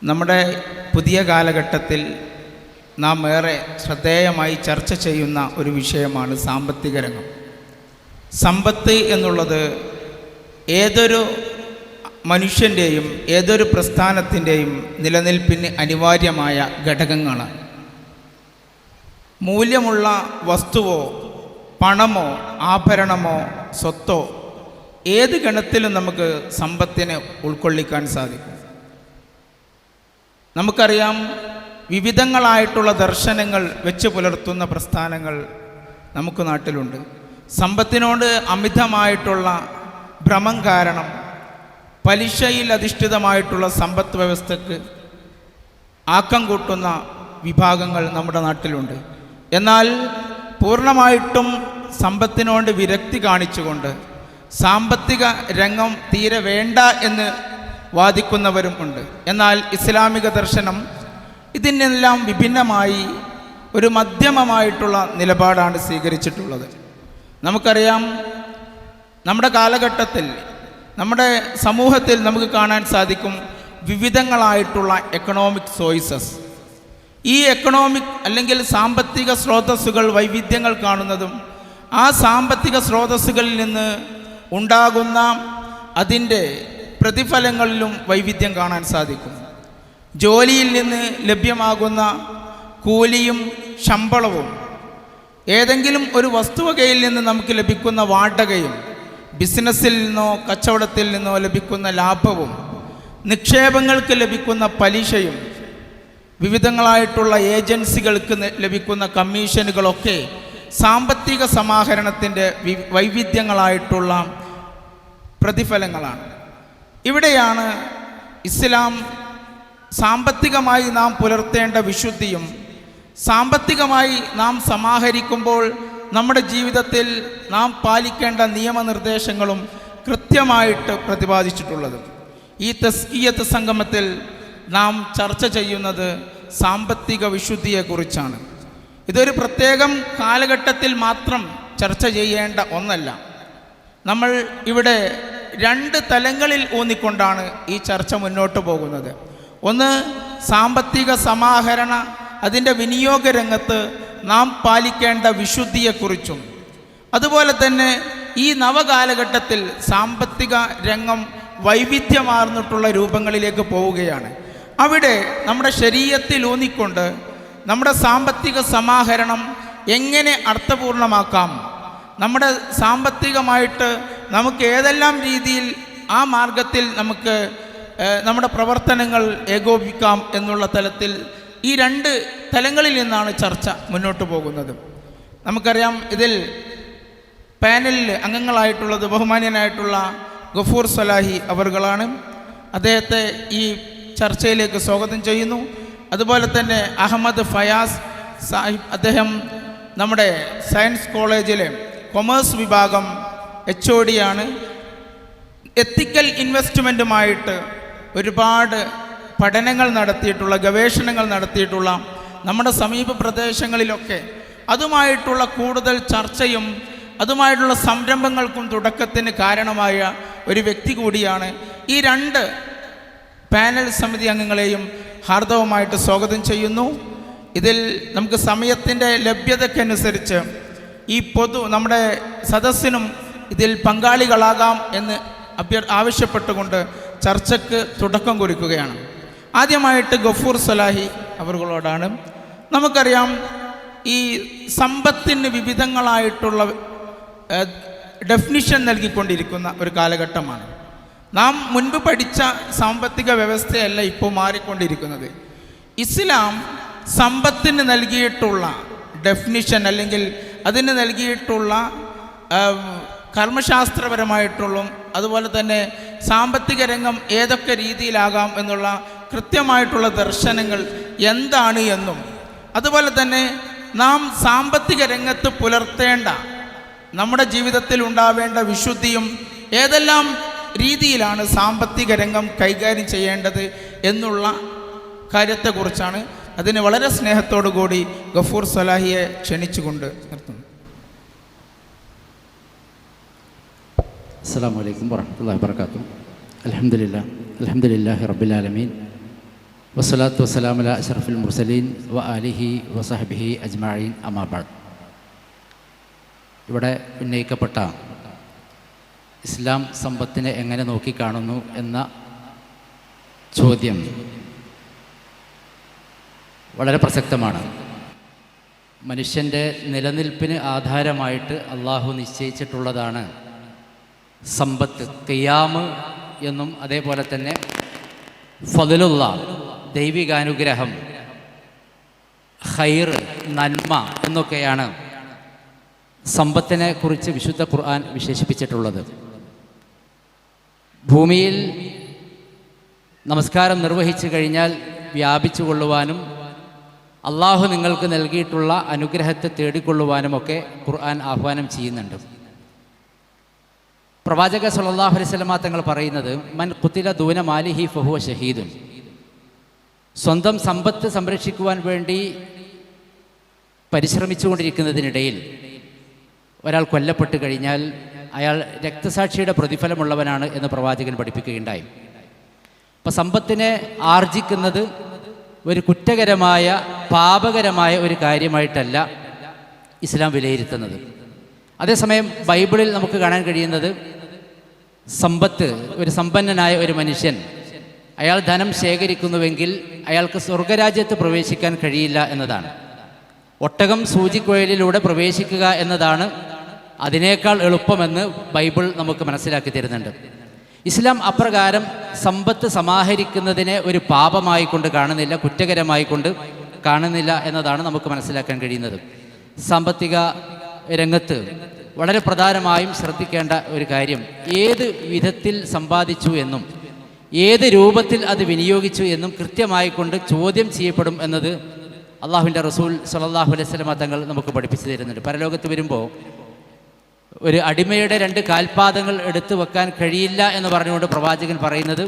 നമ്മുടെ പുതിയ കാലഘട്ടത്തിൽ നാം ഏറെ ശ്രദ്ധേയമായി ചർച്ച ചെയ്യുന്ന ഒരു വിഷയമാണ് സാമ്പത്തിക രംഗം. സമ്പത്ത് എന്നുള്ളത് ഏതൊരു മനുഷ്യൻ്റെയും ഏതൊരു പ്രസ്ഥാനത്തിൻ്റെയും നിലനിൽപ്പിന് അനിവാര്യമായ ഘടകങ്ങളാണ്. മൂല്യമുള്ള വസ്തുവോ പണമോ ആഭരണമോ സ്വത്തോ ഏത് ഗണത്തിലും നമുക്ക് സമ്പത്തിനെ ഉൾക്കൊള്ളിക്കാൻ സാധിക്കും. നമുക്കറിയാം, വിവിധങ്ങളായിട്ടുള്ള ദർശനങ്ങൾ വെച്ച് പുലർത്തുന്ന പ്രസ്ഥാനങ്ങൾ നമുക്ക് നാട്ടിലുണ്ട്. സമ്പത്തിനോട് അമിതമായിട്ടുള്ള ഭ്രമം കാരണം പലിശയിൽ അധിഷ്ഠിതമായിട്ടുള്ള സമ്പദ് വ്യവസ്ഥയ്ക്ക് ആക്കം കൂട്ടുന്ന വിഭാഗങ്ങൾ നമ്മുടെ നാട്ടിലുണ്ട്. എന്നാൽ പൂർണ്ണമായിട്ടും സമ്പത്തിനോട് വിരക്തി കാണിച്ചുകൊണ്ട് സാമ്പത്തിക രംഗം തീരെ വേണ്ട എന്ന് വാദിക്കുന്നവരും ഉണ്ട്. എന്നാൽ ഇസ്ലാമിക ദർശനം ഇതിനെല്ലാം വിഭിന്നമായി ഒരു മധ്യമമായിട്ടുള്ള നിലപാടാണ് സ്വീകരിച്ചിട്ടുള്ളത്. നമുക്കറിയാം, നമ്മുടെ കാലഘട്ടത്തിൽ നമ്മുടെ സമൂഹത്തിൽ നമുക്ക് കാണാൻ സാധിക്കും വിവിധങ്ങളായിട്ടുള്ള എക്കണോമിക് സോഴ്സസ്. ഈ എക്കണോമിക് അല്ലെങ്കിൽ സാമ്പത്തിക സ്രോതസ്സുകൾ വൈവിധ്യങ്ങൾ കാണുന്നതും ആ സാമ്പത്തിക സ്രോതസ്സുകളിൽ നിന്ന് ഉണ്ടാകുന്ന അതിൻ്റെ പ്രതിഫലങ്ങളിലും വൈവിധ്യം കാണാൻ സാധിക്കും. ജോലിയിൽ നിന്ന് ലഭ്യമാകുന്ന കൂലിയും ശമ്പളവും, ഏതെങ്കിലും ഒരു വസ്തുവകയിൽ നിന്ന് നമുക്ക് ലഭിക്കുന്ന വാടകയും, ബിസിനസ്സിൽ നിന്നോ കച്ചവടത്തിൽ നിന്നോ ലഭിക്കുന്ന ലാഭവും, നിക്ഷേപങ്ങൾക്ക് ലഭിക്കുന്ന പലിശയും, വിവിധങ്ങളായിട്ടുള്ള ഏജൻസികൾക്ക് ലഭിക്കുന്ന കമ്മീഷനുകളൊക്കെ സാമ്പത്തിക സമാഹരണത്തിൻ്റെ വൈവിധ്യങ്ങളായിട്ടുള്ള പ്രതിഫലങ്ങളാണ്. ഇവിടെയാണ് ഇസ്ലാം സാമ്പത്തികമായി നാം പുലർത്തേണ്ട വിശുദ്ധിയും സാമ്പത്തികമായി നാം സമാഹരിക്കുമ്പോൾ നമ്മുടെ ജീവിതത്തിൽ നാം പാലിക്കേണ്ട നിയമനിർദ്ദേശങ്ങളും കൃത്യമായിട്ട് പ്രതിപാദിച്ചിട്ടുള്ളത്. ഈ തസ്കിയത്ത് സംഗമത്തിൽ നാം ചർച്ച ചെയ്യുന്നത് സാമ്പത്തിക വിശുദ്ധിയെക്കുറിച്ചാണ്. ഇതൊരു പ്രത്യേകം കാലഘട്ടത്തിൽ മാത്രം ചർച്ച ചെയ്യേണ്ട ഒന്നല്ല. നമ്മൾ ഇവിടെ രണ്ട് തലങ്ങളിൽ ഊന്നിക്കൊണ്ടാണ് ഈ ചർച്ച മുന്നോട്ട് പോകുന്നത്. ഒന്ന്, സാമ്പത്തിക സമാഹരണ അതിൻ്റെ വിനിയോഗ രംഗത്ത് നാം പാലിക്കേണ്ട വിശുദ്ധിയെക്കുറിച്ചും, അതുപോലെ തന്നെ ഈ നവകാലഘട്ടത്തിൽ സാമ്പത്തിക രംഗം വൈവിധ്യമാർന്നിട്ടുള്ള രൂപങ്ങളിലേക്ക് പോവുകയാണ്. അവിടെ നമ്മുടെ ശരീഅത്തിൽ ഊന്നിക്കൊണ്ട് നമ്മുടെ സാമ്പത്തിക സമാഹരണം എങ്ങനെ അർത്ഥപൂർണമാക്കാം, നമ്മുടെ സാമ്പത്തികമായിട്ട് നമുക്ക് ഏതെല്ലാം രീതിയിൽ ആ മാർഗത്തിൽ നമുക്ക് നമ്മുടെ പ്രവർത്തനങ്ങൾ ഏകോപിക്കാം എന്നുള്ള തലത്തിൽ ഈ രണ്ട് തലങ്ങളിൽ നിന്നാണ് ചർച്ച മുന്നോട്ട് പോകുന്നത്. നമുക്കറിയാം, ഇതിൽ പാനലിൽ അംഗങ്ങളായിട്ടുള്ളത് ബഹുമാന്യനായിട്ടുള്ള ഗഫൂർ സലാഹി അവറുകളാണ്. അദ്ദേഹത്തെ ഈ ചർച്ചയിലേക്ക് സ്വാഗതം ചെയ്യുന്നു. അതുപോലെ തന്നെ അഹമ്മദ് ഫയാസ് സാഹിബ്, അദ്ദേഹം നമ്മുടെ സയൻസ് കോളേജിലെ കൊമേഴ്സ് വിഭാഗം HOD ആണ്. എത്തിക്കൽ ഇൻവെസ്റ്റ്മെൻറ്റുമായിട്ട് ഒരുപാട് പഠനങ്ങൾ നടത്തിയിട്ടുള്ള, ഗവേഷണങ്ങൾ നടത്തിയിട്ടുള്ള, നമ്മുടെ സമീപ പ്രദേശങ്ങളിലൊക്കെ അതുമായിട്ടുള്ള കൂടുതൽ ചർച്ചയും അതുമായിട്ടുള്ള സംരംഭങ്ങൾക്കും തുടക്കത്തിന് കാരണമായ ഒരു വ്യക്തി കൂടിയാണ്. ഈ രണ്ട് പാനൽ സമിതി അംഗങ്ങളെയും ഹാർദവമായിട്ട് സ്വാഗതം ചെയ്യുന്നു. ഇതിൽ നമുക്ക് സമയത്തിൻ്റെ ലഭ്യതയ്ക്കനുസരിച്ച് ഈ നമ്മുടെ സദസ്സിനും ഇതിൽ പങ്കാളികളാകാം എന്ന് ആവശ്യപ്പെട്ടുകൊണ്ട് ചർച്ചയ്ക്ക് തുടക്കം കുറിക്കുകയാണ്. ആദ്യമായിട്ട് ഗഫൂർ സലാഹി അവர்களോടാണ്. നമുക്കറിയാം, ഈ സമ്പത്തിന് വിവിധങ്ങളായിട്ടുള്ള ഡെഫിനിഷൻ നൽകിക്കൊണ്ടിരിക്കുന്ന ഒരു കാലഘട്ടമാണ്. നാം മുൻപ് പഠിച്ച സാമ്പത്തിക വ്യവസ്ഥയല്ല ഇപ്പോൾ മാറിക്കൊണ്ടിരിക്കുന്നത്. ഇസ്ലാം സമ്പത്തിന് നൽകിയിട്ടുള്ള ഡെഫിനിഷൻ അല്ലെങ്കിൽ അതിന് നൽകിയിട്ടുള്ള കർമ്മശാസ്ത്രപരമായിട്ടുള്ള, അതുപോലെ തന്നെ സാമ്പത്തിക രംഗം ഏതൊക്കെ രീതിയിലാകാം എന്നുള്ള കൃത്യമായിട്ടുള്ള ദർശനങ്ങൾ എന്താണ് എന്നും, അതുപോലെ തന്നെ നാം സാമ്പത്തിക രംഗത്ത് പുലർത്തേണ്ട, നമ്മുടെ ജീവിതത്തിൽ ഉണ്ടാവേണ്ട വിശുദ്ധിയും ഏതെല്ലാം രീതിയിലാണ് സാമ്പത്തിക രംഗം കൈകാര്യം ചെയ്യേണ്ടത് എന്നുള്ള കാര്യത്തെക്കുറിച്ചാണ്. അതിന് വളരെ സ്നേഹത്തോടു കൂടി ഗഫൂർ സലാഹിയെ ക്ഷണിച്ചുകൊണ്ട് നിർത്തുന്നു. അസ്സലാമു അലൈക്കും വറഹ്മത്തുള്ളാഹി വബറകാതുഹു. അൽഹംദുലില്ലാഹി റബ്ബിൽ ആലമീൻ വസ്സലാത്തു വസ്സലാമു അലാ അഷ്റഫിൽ മുർസലീൻ വ ആലിഹി വസഹബിഹി അജ്മഈൻ അമ്മാ ബഅദ്. ഇവിടെ ഉന്നയിക്കപ്പെട്ട ഇസ്ലാം സമ്പത്തിനെ എങ്ങനെ നോക്കിക്കാണുന്നു എന്ന ചോദ്യം വളരെ പ്രസക്തമാണ്. മനുഷ്യൻ്റെ നിലനിൽപ്പിന് ആധാരമായിട്ട് അള്ളാഹു നിശ്ചയിച്ചിട്ടുള്ളതാണ് സമ്പത്ത്. ഖിയാമ് എന്നും അതേപോലെ തന്നെ ഫദ്ലുള്ള, ദൈവികാനുഗ്രഹം, ഖൈർ, നന്മ എന്നൊക്കെയാണ് സമ്പത്തിനെ കുറിച്ച് വിശുദ്ധ ഖുർആൻ വിശേഷിപ്പിച്ചിട്ടുള്ളത്. ഭൂമിയിൽ നമസ്കാരം നിർവഹിച്ചു കഴിഞ്ഞാൽ വ്യാപിച്ചു കൊള്ളുവാനും അള്ളാഹു നിങ്ങൾക്ക് നൽകിയിട്ടുള്ള അനുഗ്രഹത്തെ തേടിക്കൊള്ളുവാനുമൊക്കെ ഖുർആൻ ആഹ്വാനം ചെയ്യുന്നുണ്ട്. പ്രവാചക സല്ലല്ലാഹു അലൈഹി വസല്ലമ തങ്ങൾ പറയുന്നത്, മൻ ഖുതില ദൂന മാലിഹി ഫഹുവ ഷഹീദുൻ. സ്വന്തം സമ്പത്ത് സംരക്ഷിക്കുവാൻ വേണ്ടി പരിശ്രമിച്ചുകൊണ്ടിരിക്കുന്നതിനിടയിൽ ഒരാൾ കൊല്ലപ്പെട്ട് കഴിഞ്ഞാൽ അയാൾ രക്തസാക്ഷിയുടെ പ്രതിഫലമുള്ളവനാണ് എന്ന് പ്രവാചകൻ പഠിപ്പിക്കുകയുണ്ടായി. അപ്പം സമ്പത്തിനെ ആർജിക്കുന്നത് ഒരു കുറ്റകരമായ പാപകരമായ ഒരു കാര്യമായിട്ടല്ല ഇസ്ലാം വിലയിരുത്തുന്നത്. അതേസമയം ബൈബിളിൽ നമുക്ക് കാണാൻ കഴിയുന്നത്, സമ്പത്ത്, ഒരു സമ്പന്നനായ ഒരു മനുഷ്യൻ അയാൾ ധനം ശേഖരിക്കുന്നുവെങ്കിൽ അയാൾക്ക് സ്വർഗരാജ്യത്ത് പ്രവേശിക്കാൻ കഴിയില്ല എന്നതാണ്. ഒട്ടകം സൂചിക്കുഴലിലൂടെ പ്രവേശിക്കുക എന്നതാണ് അതിനേക്കാൾ എളുപ്പമെന്ന് ബൈബിൾ നമുക്ക് മനസ്സിലാക്കി തരുന്നുണ്ട്. ഇസ്ലാം അപ്രകാരം സമ്പത്ത് സമാഹരിക്കുന്നതിനെ ഒരു പാപമായി കൊണ്ട് കാണുന്നില്ല, കുറ്റകരമായി കൊണ്ട് കാണുന്നില്ല എന്നതാണ് നമുക്ക് മനസ്സിലാക്കാൻ കഴിയുന്നത്. സാമ്പത്തിക രംഗത്ത് വളരെ പ്രധാനമായും ശ്രദ്ധിക്കേണ്ട ഒരു കാര്യം, ഏത് വിധത്തിൽ സമ്പാദിച്ചു എന്നും ഏത് രൂപത്തിൽ അത് വിനിയോഗിച്ചു എന്നും കൃത്യമായി കൊണ്ട് ചോദ്യം ചെയ്യപ്പെടും എന്നത് അള്ളാഹുവിൻ്റെ റസൂൽ സ്വല്ലല്ലാഹു അലൈഹി വസല്ലമ തങ്ങൾ നമുക്ക് പഠിപ്പിച്ചു തരുന്നുണ്ട്. പരലോകത്ത് വരുമ്പോൾ ഒരു അടിമയുടെ 2 കാൽപാദങ്ങൾ എടുത്തു വെക്കാൻ കഴിയില്ല എന്ന് പറഞ്ഞുകൊണ്ട് പ്രവാചകൻ പറയുന്നത്,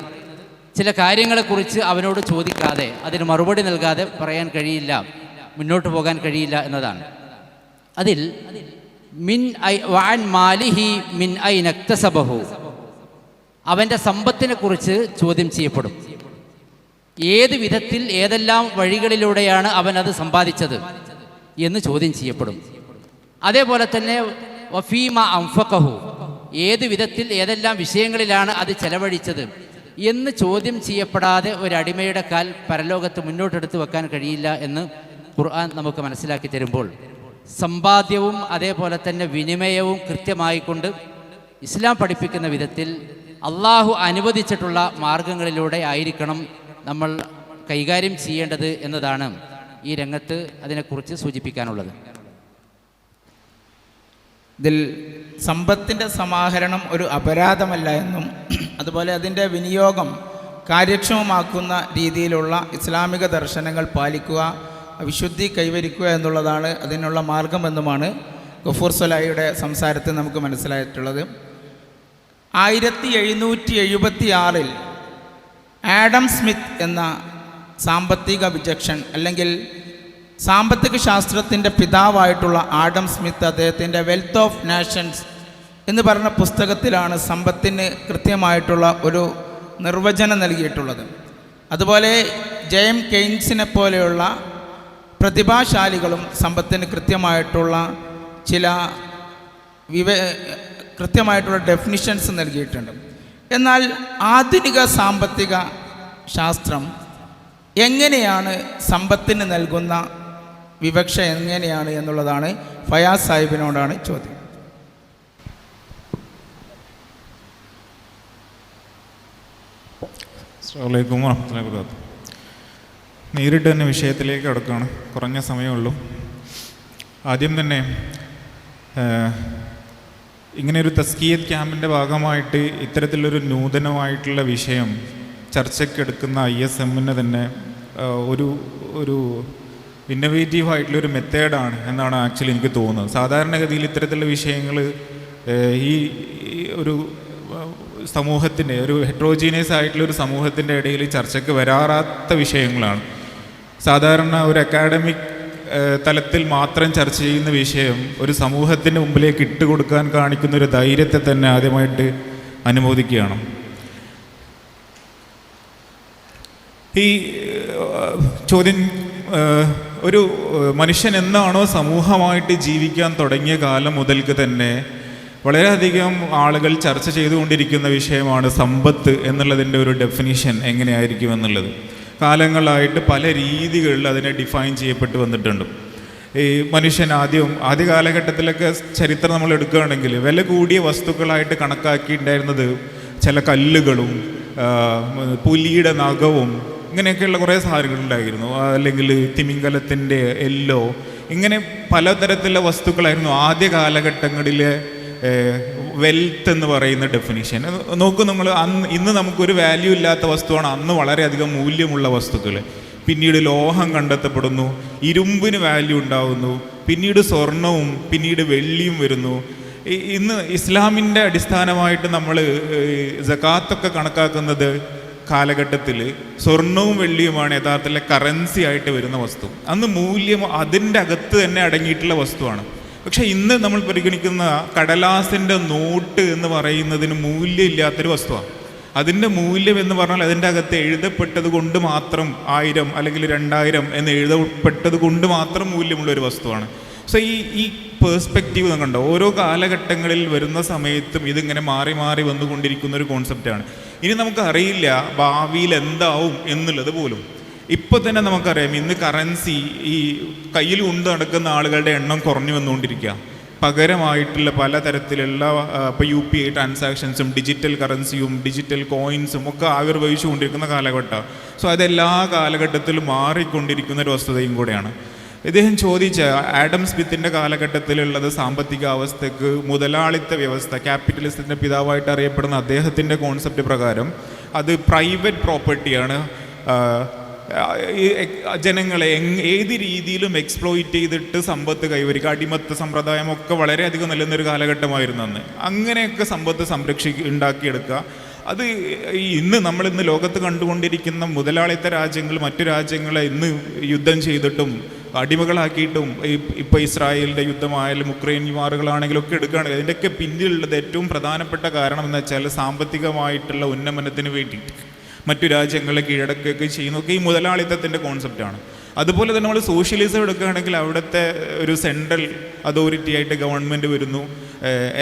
ചില കാര്യങ്ങളെക്കുറിച്ച് അവനോട് ചോദിക്കാതെ അതിന് മറുപടി നൽകാതെ പറയാൻ കഴിയില്ല, മുന്നോട്ട് പോകാൻ കഴിയില്ല എന്നതാണ്. അതിൽ മിൻ ഐ വഅൻ മാലിഹി മിൻ ഐന ഇക്തസബഹു, അവൻ്റെ സമ്പത്തിനെ കുറിച്ച് ചോദ്യം ചെയ്യപ്പെടും. ഏത് വിധത്തിൽ ഏതെല്ലാം വഴികളിലൂടെയാണ് അവൻ അത് സമ്പാദിച്ചത് എന്ന് ചോദ്യം ചെയ്യപ്പെടും. അതേപോലെ തന്നെ വഫീമ അൻഫഖഹു, ഏത് വിധത്തിൽ ഏതെല്ലാം വിഷയങ്ങളിലാണ് അത് ചെലവഴിച്ചത് എന്ന് ചോദ്യം ചെയ്യപ്പെടാതെ ഒരു അടിമയുടെ കാൽ പരലോകത്ത് മുന്നോട്ടെടുത്ത് വെക്കാൻ കഴിയില്ല എന്ന് ഖുർആൻ നമുക്ക് മനസ്സിലാക്കി തരുമ്പോൾ, സമ്പാദ്യവും അതേപോലെ തന്നെ വിനിമയവും കൃത്യമായിക്കൊണ്ട് ഇസ്ലാം പഠിപ്പിക്കുന്ന വിധത്തിൽ അള്ളാഹു അനുവദിച്ചിട്ടുള്ള മാർഗങ്ങളിലൂടെ ആയിരിക്കണം നമ്മൾ കൈകാര്യം ചെയ്യേണ്ടത് എന്നതാണ് ഈ രംഗത്ത് അതിനെക്കുറിച്ച് സൂചിപ്പിക്കാനുള്ളത്. ഇതിൽ സമ്പത്തിൻ്റെ സമാഹരണം ഒരു അപരാധമല്ല എന്നും അതുപോലെ അതിൻ്റെ വിനിയോഗം കാര്യക്ഷമമാക്കുന്ന രീതിയിലുള്ള ഇസ്ലാമിക ദർശനങ്ങൾ പാലിക്കുക, വിശുദ്ധി കൈവരിക്കുക എന്നുള്ളതാണ് അതിനുള്ള മാർഗമെന്നുമാണ് ഗഫൂർ സ്വലാഹിയുടെ സംസാരത്തിൽ നമുക്ക് മനസ്സിലായിട്ടുള്ളത്. 1776 ആഡം സ്മിത്ത് എന്ന സാമ്പത്തിക വിചക്ഷൺ അല്ലെങ്കിൽ സാമ്പത്തിക ശാസ്ത്രത്തിൻ്റെ പിതാവായിട്ടുള്ള ആഡം സ്മിത്ത് അദ്ദേഹത്തിൻ്റെ വെൽത്ത് ഓഫ് നേഷൻസ് എന്ന് പറഞ്ഞ പുസ്തകത്തിലാണ് സമ്പത്തിന് കൃത്യമായിട്ടുള്ള ഒരു നിർവചനം നൽകിയിട്ടുള്ളത്. അതുപോലെ ജെയിം കെയ്ൻസിനെ പോലെയുള്ള പ്രതിഭാശാലികളും സമ്പത്തിന് കൃത്യമായിട്ടുള്ള ചില കൃത്യമായിട്ടുള്ള ഡെഫിനിഷൻസ് നൽകിയിട്ടുണ്ട്. എന്നാൽ ആധുനിക സാമ്പത്തിക ശാസ്ത്രം എങ്ങനെയാണ് സമ്പത്തിന് നൽകുന്ന വിവക്ഷ എങ്ങനെയാണ് എന്നുള്ളതാണ് ഫയാസ് സാഹിബിനോടാണ് ചോദ്യം. അസ്സലാമു അലൈക്കും വറഹ്മത്തുള്ളാഹി വബറകാതുഹു. നേരിട്ട് തന്നെ വിഷയത്തിലേക്ക് കടക്കുകയാണ്, കുറഞ്ഞ സമയമുള്ളൂ. ആദ്യം തന്നെ ഇങ്ങനെയൊരു തസ്കിയത്ത് ക്യാമ്പിൻ്റെ ഭാഗമായിട്ട് ഇത്തരത്തിലൊരു നൂതനമായിട്ടുള്ള വിഷയം ചർച്ചയ്ക്കെടുക്കുന്ന ISMന് തന്നെ ഒരു ഇന്നൊവേറ്റീവ് ആയിട്ടുള്ളൊരു മെത്തേഡാണ് എന്നാണ് ആക്ച്വലി എനിക്ക് തോന്നുന്നത്. സാധാരണഗതിയിൽ ഇത്തരത്തിലുള്ള വിഷയങ്ങൾ ഈ ഒരു സമൂഹത്തിൻ്റെ ഒരു ഹെട്രോജീനിയസ് ആയിട്ടുള്ളൊരു സമൂഹത്തിൻ്റെ ഇടയിൽ ചർച്ചയ്ക്ക് വരാറാത്ത വിഷയങ്ങളാണ്. സാധാരണ ഒരു അക്കാഡമിക് തലത്തിൽ മാത്രം ചർച്ച ചെയ്യുന്ന വിഷയം ഒരു സമൂഹത്തിൻ്റെ മുമ്പിലേക്ക് ഇട്ടുകൊടുക്കാൻ കാണിക്കുന്ന ഒരു ധൈര്യത്തെ തന്നെ ആദ്യമായിട്ട് അനുമോദിക്കുകയാണ്. ഈ ചോദ്യം ഒരു മനുഷ്യൻ എന്നാണോ സമൂഹമായിട്ട് ജീവിക്കാൻ തുടങ്ങിയ കാലം മുതൽക്ക് തന്നെ വളരെയധികം ആളുകൾ ചർച്ച ചെയ്തുകൊണ്ടിരിക്കുന്ന വിഷയമാണ് സമ്പത്ത് എന്നുള്ളതിൻ്റെ ഒരു ഡെഫിനിഷൻ എങ്ങനെയായിരിക്കും എന്നുള്ളത്. കാലങ്ങളായിട്ട് പല രീതികളിൽ അതിനെ ഡിഫൈൻ ചെയ്യപ്പെട്ട് വന്നിട്ടുണ്ട്. ഈ മനുഷ്യൻ ആദ്യ കാലഘട്ടത്തിലൊക്കെ ചരിത്രം നമ്മൾ എടുക്കുകയാണെങ്കിൽ വില കൂടിയ വസ്തുക്കളായിട്ട് കണക്കാക്കിയിട്ടുണ്ടായിരുന്നത് ചില കല്ലുകളും പുലിയുടെ നഖവും ഇങ്ങനെയൊക്കെയുള്ള കുറേ സാധനങ്ങളുണ്ടായിരുന്നു, അല്ലെങ്കിൽ തിമിംഗലത്തിൻ്റെ എല്ലോ, ഇങ്ങനെ പലതരത്തിലുള്ള വസ്തുക്കളായിരുന്നു ആദ്യ കാലഘട്ടങ്ങളിലെ വെൽത്ത് എന്ന് പറയുന്ന ഡെഫിനിഷൻ. നോക്കൂ, ഇന്ന് നമുക്കൊരു വാല്യൂ ഇല്ലാത്ത വസ്തുവാണ് അന്ന് വളരെയധികം മൂല്യമുള്ള വസ്തുക്കൾ. പിന്നീട് ലോഹം കണ്ടെത്തപ്പെടുന്നു, ഇരുമ്പിന് വാല്യൂ ഉണ്ടാകുന്നു, പിന്നീട് സ്വർണവും പിന്നീട് വെള്ളിയും വരുന്നു. ഇന്ന് ഇസ്ലാമിൻ്റെ അടിസ്ഥാനമായിട്ട് നമ്മൾ സകാത്തൊക്കെ കണക്കാക്കുന്നത് കാലഘട്ടത്തിൽ സ്വർണവും വെള്ളിയുമാണ് യഥാർത്ഥത്തിലെ കറൻസി ആയിട്ട് വരുന്ന വസ്തു. അന്ന് മൂല്യം അതിൻ്റെ അകത്ത് തന്നെ അടങ്ങിയിട്ടുള്ള വസ്തുവാണ്. പക്ഷേ ഇന്ന് നമ്മൾ പരിഗണിക്കുന്ന കടലാസിൻ്റെ നോട്ട് എന്ന് പറയുന്നതിന് മൂല്യമില്ലാത്തൊരു വസ്തുവാണ്. അതിൻ്റെ മൂല്യം എന്ന് പറഞ്ഞാൽ അതിൻ്റെ അകത്ത് എഴുതപ്പെട്ടത് കൊണ്ട് മാത്രം 1000 അല്ലെങ്കിൽ 2000 എന്ന് എഴുതപ്പെട്ടത് കൊണ്ട് മാത്രം മൂല്യമുള്ളൊരു വസ്തുവാണ്. സോ ഈ പേഴ്സ്പെക്റ്റീവ് കണ്ടോ, ഓരോ കാലഘട്ടങ്ങളിൽ വരുന്ന സമയത്തും ഇതിങ്ങനെ മാറി മാറി വന്നുകൊണ്ടിരിക്കുന്ന ഒരു കോൺസെപ്റ്റാണ്. ഇനി നമുക്കറിയില്ല ഭാവിയിൽ എന്താവും എന്നുള്ളത് പോലും. ഇപ്പോൾ തന്നെ നമുക്കറിയാം, ഇന്ന് കറൻസി ഈ കയ്യിൽ കൊണ്ട് നടക്കുന്ന ആളുകളുടെ എണ്ണം കുറഞ്ഞു വന്നുകൊണ്ടിരിക്കുക. പകരമായിട്ടുള്ള പലതരത്തിലുള്ള ഇപ്പോൾ UPI ട്രാൻസാക്ഷൻസും ഡിജിറ്റൽ കറൻസിയും ഡിജിറ്റൽ കോയിൻസും ഒക്കെ ആവിർഭവിച്ചു കൊണ്ടിരിക്കുന്ന കാലഘട്ടമാണ്. സോ അതെല്ലാ കാലഘട്ടത്തിലും മാറിക്കൊണ്ടിരിക്കുന്ന ഒരു വസ്തുതയും കൂടെയാണ്. ഇദ്ദേഹം ചോദിച്ച ആഡം സ്മിത്തിൻ്റെ കാലഘട്ടത്തിലുള്ളത് സാമ്പത്തിക അവസ്ഥയ്ക്ക് മുതലാളിത്ത വ്യവസ്ഥ, ക്യാപിറ്റലിസത്തിൻ്റെ പിതാവായിട്ട് അറിയപ്പെടുന്ന അദ്ദേഹത്തിൻ്റെ കോൺസെപ്റ്റ് പ്രകാരം അത് പ്രൈവറ്റ് പ്രോപ്പർട്ടിയാണ്. ജനങ്ങളെ ഏത് രീതിയിലും എക്സ്പ്ലോയിറ്റ് ചെയ്തിട്ട് സമ്പത്ത് കൈവരിക്കുക, അടിമത്ത സമ്പ്രദായമൊക്കെ വളരെയധികം നിലനിന്നൊരു കാലഘട്ടമായിരുന്നു അന്ന്. അങ്ങനെയൊക്കെ സമ്പത്ത് ഉണ്ടാക്കിയെടുക്കുക. അത് ഇന്ന് നമ്മളിന്ന് ലോകത്ത് കണ്ടുകൊണ്ടിരിക്കുന്ന മുതലാളിത്ത രാജ്യങ്ങൾ മറ്റു രാജ്യങ്ങളെ ഇന്ന് യുദ്ധം ചെയ്തിട്ടും അടിമകളാക്കിയിട്ടും ഇപ്പോൾ ഇസ്രായേലിൻ്റെ യുദ്ധമായാലും ഉക്രൈൻ വാറുകളാണെങ്കിലും ഒക്കെ എടുക്കുകയാണെങ്കിൽ അതിൻ്റെയൊക്കെ പിന്നിലുള്ളത് ഏറ്റവും പ്രധാനപ്പെട്ട കാരണം എന്ന് വെച്ചാൽ സാമ്പത്തികമായിട്ടുള്ള ഉന്നമനത്തിന് വേണ്ടിയിട്ട് മറ്റു രാജ്യങ്ങളെ കീഴടക്കുകയൊക്കെ ചെയ്യുന്നതൊക്കെ ഈ മുതലാളിത്തത്തിൻ്റെ കോൺസെപ്റ്റാണ്. അതുപോലെ തന്നെ നമ്മൾ സോഷ്യലിസം എടുക്കുകയാണെങ്കിൽ അവിടുത്തെ ഒരു സെൻട്രൽ അതോറിറ്റി ആയിട്ട് ഗവൺമെൻറ് വരുന്നു.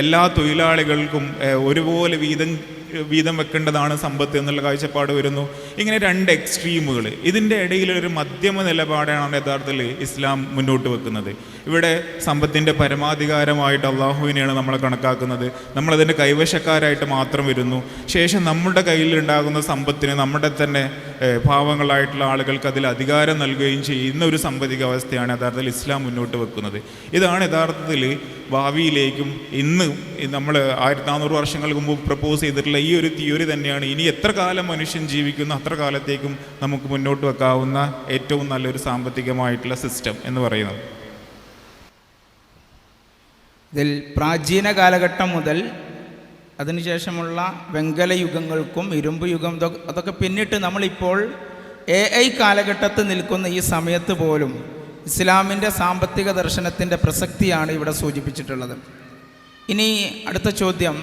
എല്ലാ തൊഴിലാളികൾക്കും ഒരുപോലെ വീതം വെക്കേണ്ടതാണ് സമ്പത്ത് എന്നുള്ള കാഴ്ചപ്പാട് വരുന്നു. ഇങ്ങനെ രണ്ട് എക്സ്ട്രീമുകൾ, ഇതിൻ്റെ ഇടയിലൊരു മധ്യമ നിലപാടാണ് യഥാർത്ഥത്തിൽ ഇസ്ലാം മുന്നോട്ട് വെക്കുന്നത്. ഇവിടെ സമ്പത്തിൻ്റെ പരമാധികാരമായിട്ട് അള്ളാഹുവിനെയാണ് നമ്മൾ കണക്കാക്കുന്നത്. നമ്മളതിൻ്റെ കൈവശക്കാരായിട്ട് മാത്രം വരുന്നു. ശേഷം നമ്മുടെ കയ്യിലുണ്ടാകുന്ന സമ്പത്തിന് നമ്മുടെ തന്നെ പാവങ്ങളായിട്ടുള്ള ആളുകൾക്ക് അതിൽ അധികാരം നൽകുകയും ചെയ്യുന്ന ഒരു സാമ്പത്തിക അവസ്ഥയാണ് യഥാർത്ഥത്തിൽ ഇസ്ലാം മുന്നോട്ട് വെക്കുന്നത്. ഇതാണ് യഥാർത്ഥത്തിൽ ഭാവിയിലേക്കും ഇന്ന് നമ്മൾ 1400 വർഷങ്ങൾക്ക് മുമ്പ് പ്രപ്പോസ് ചെയ്തിട്ടുള്ള ഈ ഒരു തിയറി തന്നെയാണ് ഇനി എത്ര കാലം മനുഷ്യൻ ജീവിക്കുന്നു അത്ര കാലത്തേക്കും നമുക്ക് മുന്നോട്ട് വെക്കാവുന്ന ഏറ്റവും നല്ലൊരു സാമ്പത്തികമായിട്ടുള്ള സിസ്റ്റം എന്ന് പറയുന്നത്. ഇതിൽ പ്രാചീന കാലഘട്ടം മുതൽ അതിനുശേഷമുള്ള വെങ്കല യുഗങ്ങൾക്കും ഇരുമ്പ് യുഗം അതൊക്കെ പിന്നിട്ട് നമ്മളിപ്പോൾ AI കാലഘട്ടത്തിൽ നിൽക്കുന്ന ഈ സമയത്ത് പോലും ഇസ്ലാമിൻ്റെ സാമ്പത്തിക ദർശനത്തിൻ്റെ പ്രസക്തിയാണ് ഇവിടെ സൂചിപ്പിച്ചിട്ടുള്ളത്. ഇനി അടുത്ത ചോദ്യം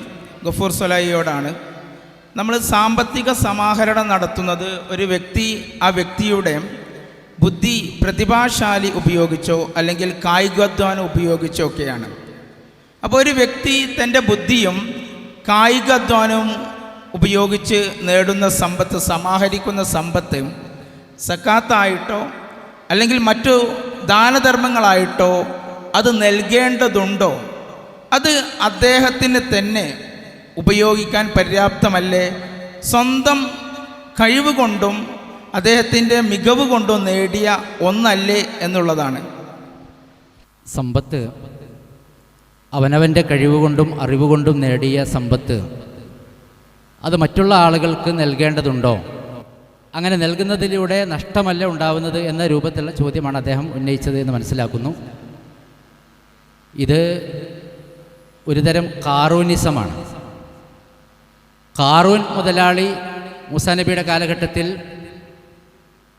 ഗഫൂർ സൊലായിയോടാണ്. നമ്മൾ സാമ്പത്തിക സമാഹരണം നടത്തുന്നത് ഒരു വ്യക്തി ആ വ്യക്തിയുടെ ബുദ്ധി പ്രതിഭാശാലി ഉപയോഗിച്ചോ അല്ലെങ്കിൽ കായികാധ്വാനം ഉപയോഗിച്ചോ ഒക്കെയാണ്. അപ്പോൾ ഒരു വ്യക്തി തൻ്റെ ബുദ്ധിയും കായികാധ്വാനവും ഉപയോഗിച്ച് നേടുന്ന സമ്പത്ത്, സമാഹരിക്കുന്ന സമ്പത്ത് സക്കാത്തായിട്ടോ അല്ലെങ്കിൽ മറ്റു ദാനധർമ്മങ്ങളായിട്ടോ അത് നൽകേണ്ടതുണ്ടോ? അത് അദ്ദേഹത്തിന് തന്നെ ഉപയോഗിക്കാൻ പര്യാപ്തമല്ലേ? സ്വന്തം കഴിവ് കൊണ്ടും അദ്ദേഹത്തിൻ്റെ മികവ് കൊണ്ടും നേടിയ ഒന്നല്ലേ എന്നുള്ളതാണ്. സമ്പത്ത് അവനവൻ്റെ കഴിവുകൊണ്ടും അറിവുകൊണ്ടും നേടിയ സമ്പത്ത് അത് മറ്റുള്ള ആളുകൾക്ക് നൽകേണ്ടതുണ്ടോ? അങ്ങനെ നൽകുന്നതിലൂടെ നഷ്ടമല്ല ഉണ്ടാവുന്നത് എന്ന രൂപത്തിലുള്ള ചോദ്യമാണ് അദ്ദേഹം ഉന്നയിച്ചത് എന്ന് മനസ്സിലാക്കുന്നു. ഇത് ഒരുതരം കാറൂനിസമാണ്. കാറൂൻ മുതലാളി മൂസാ നബിയുടെ കാലഘട്ടത്തിൽ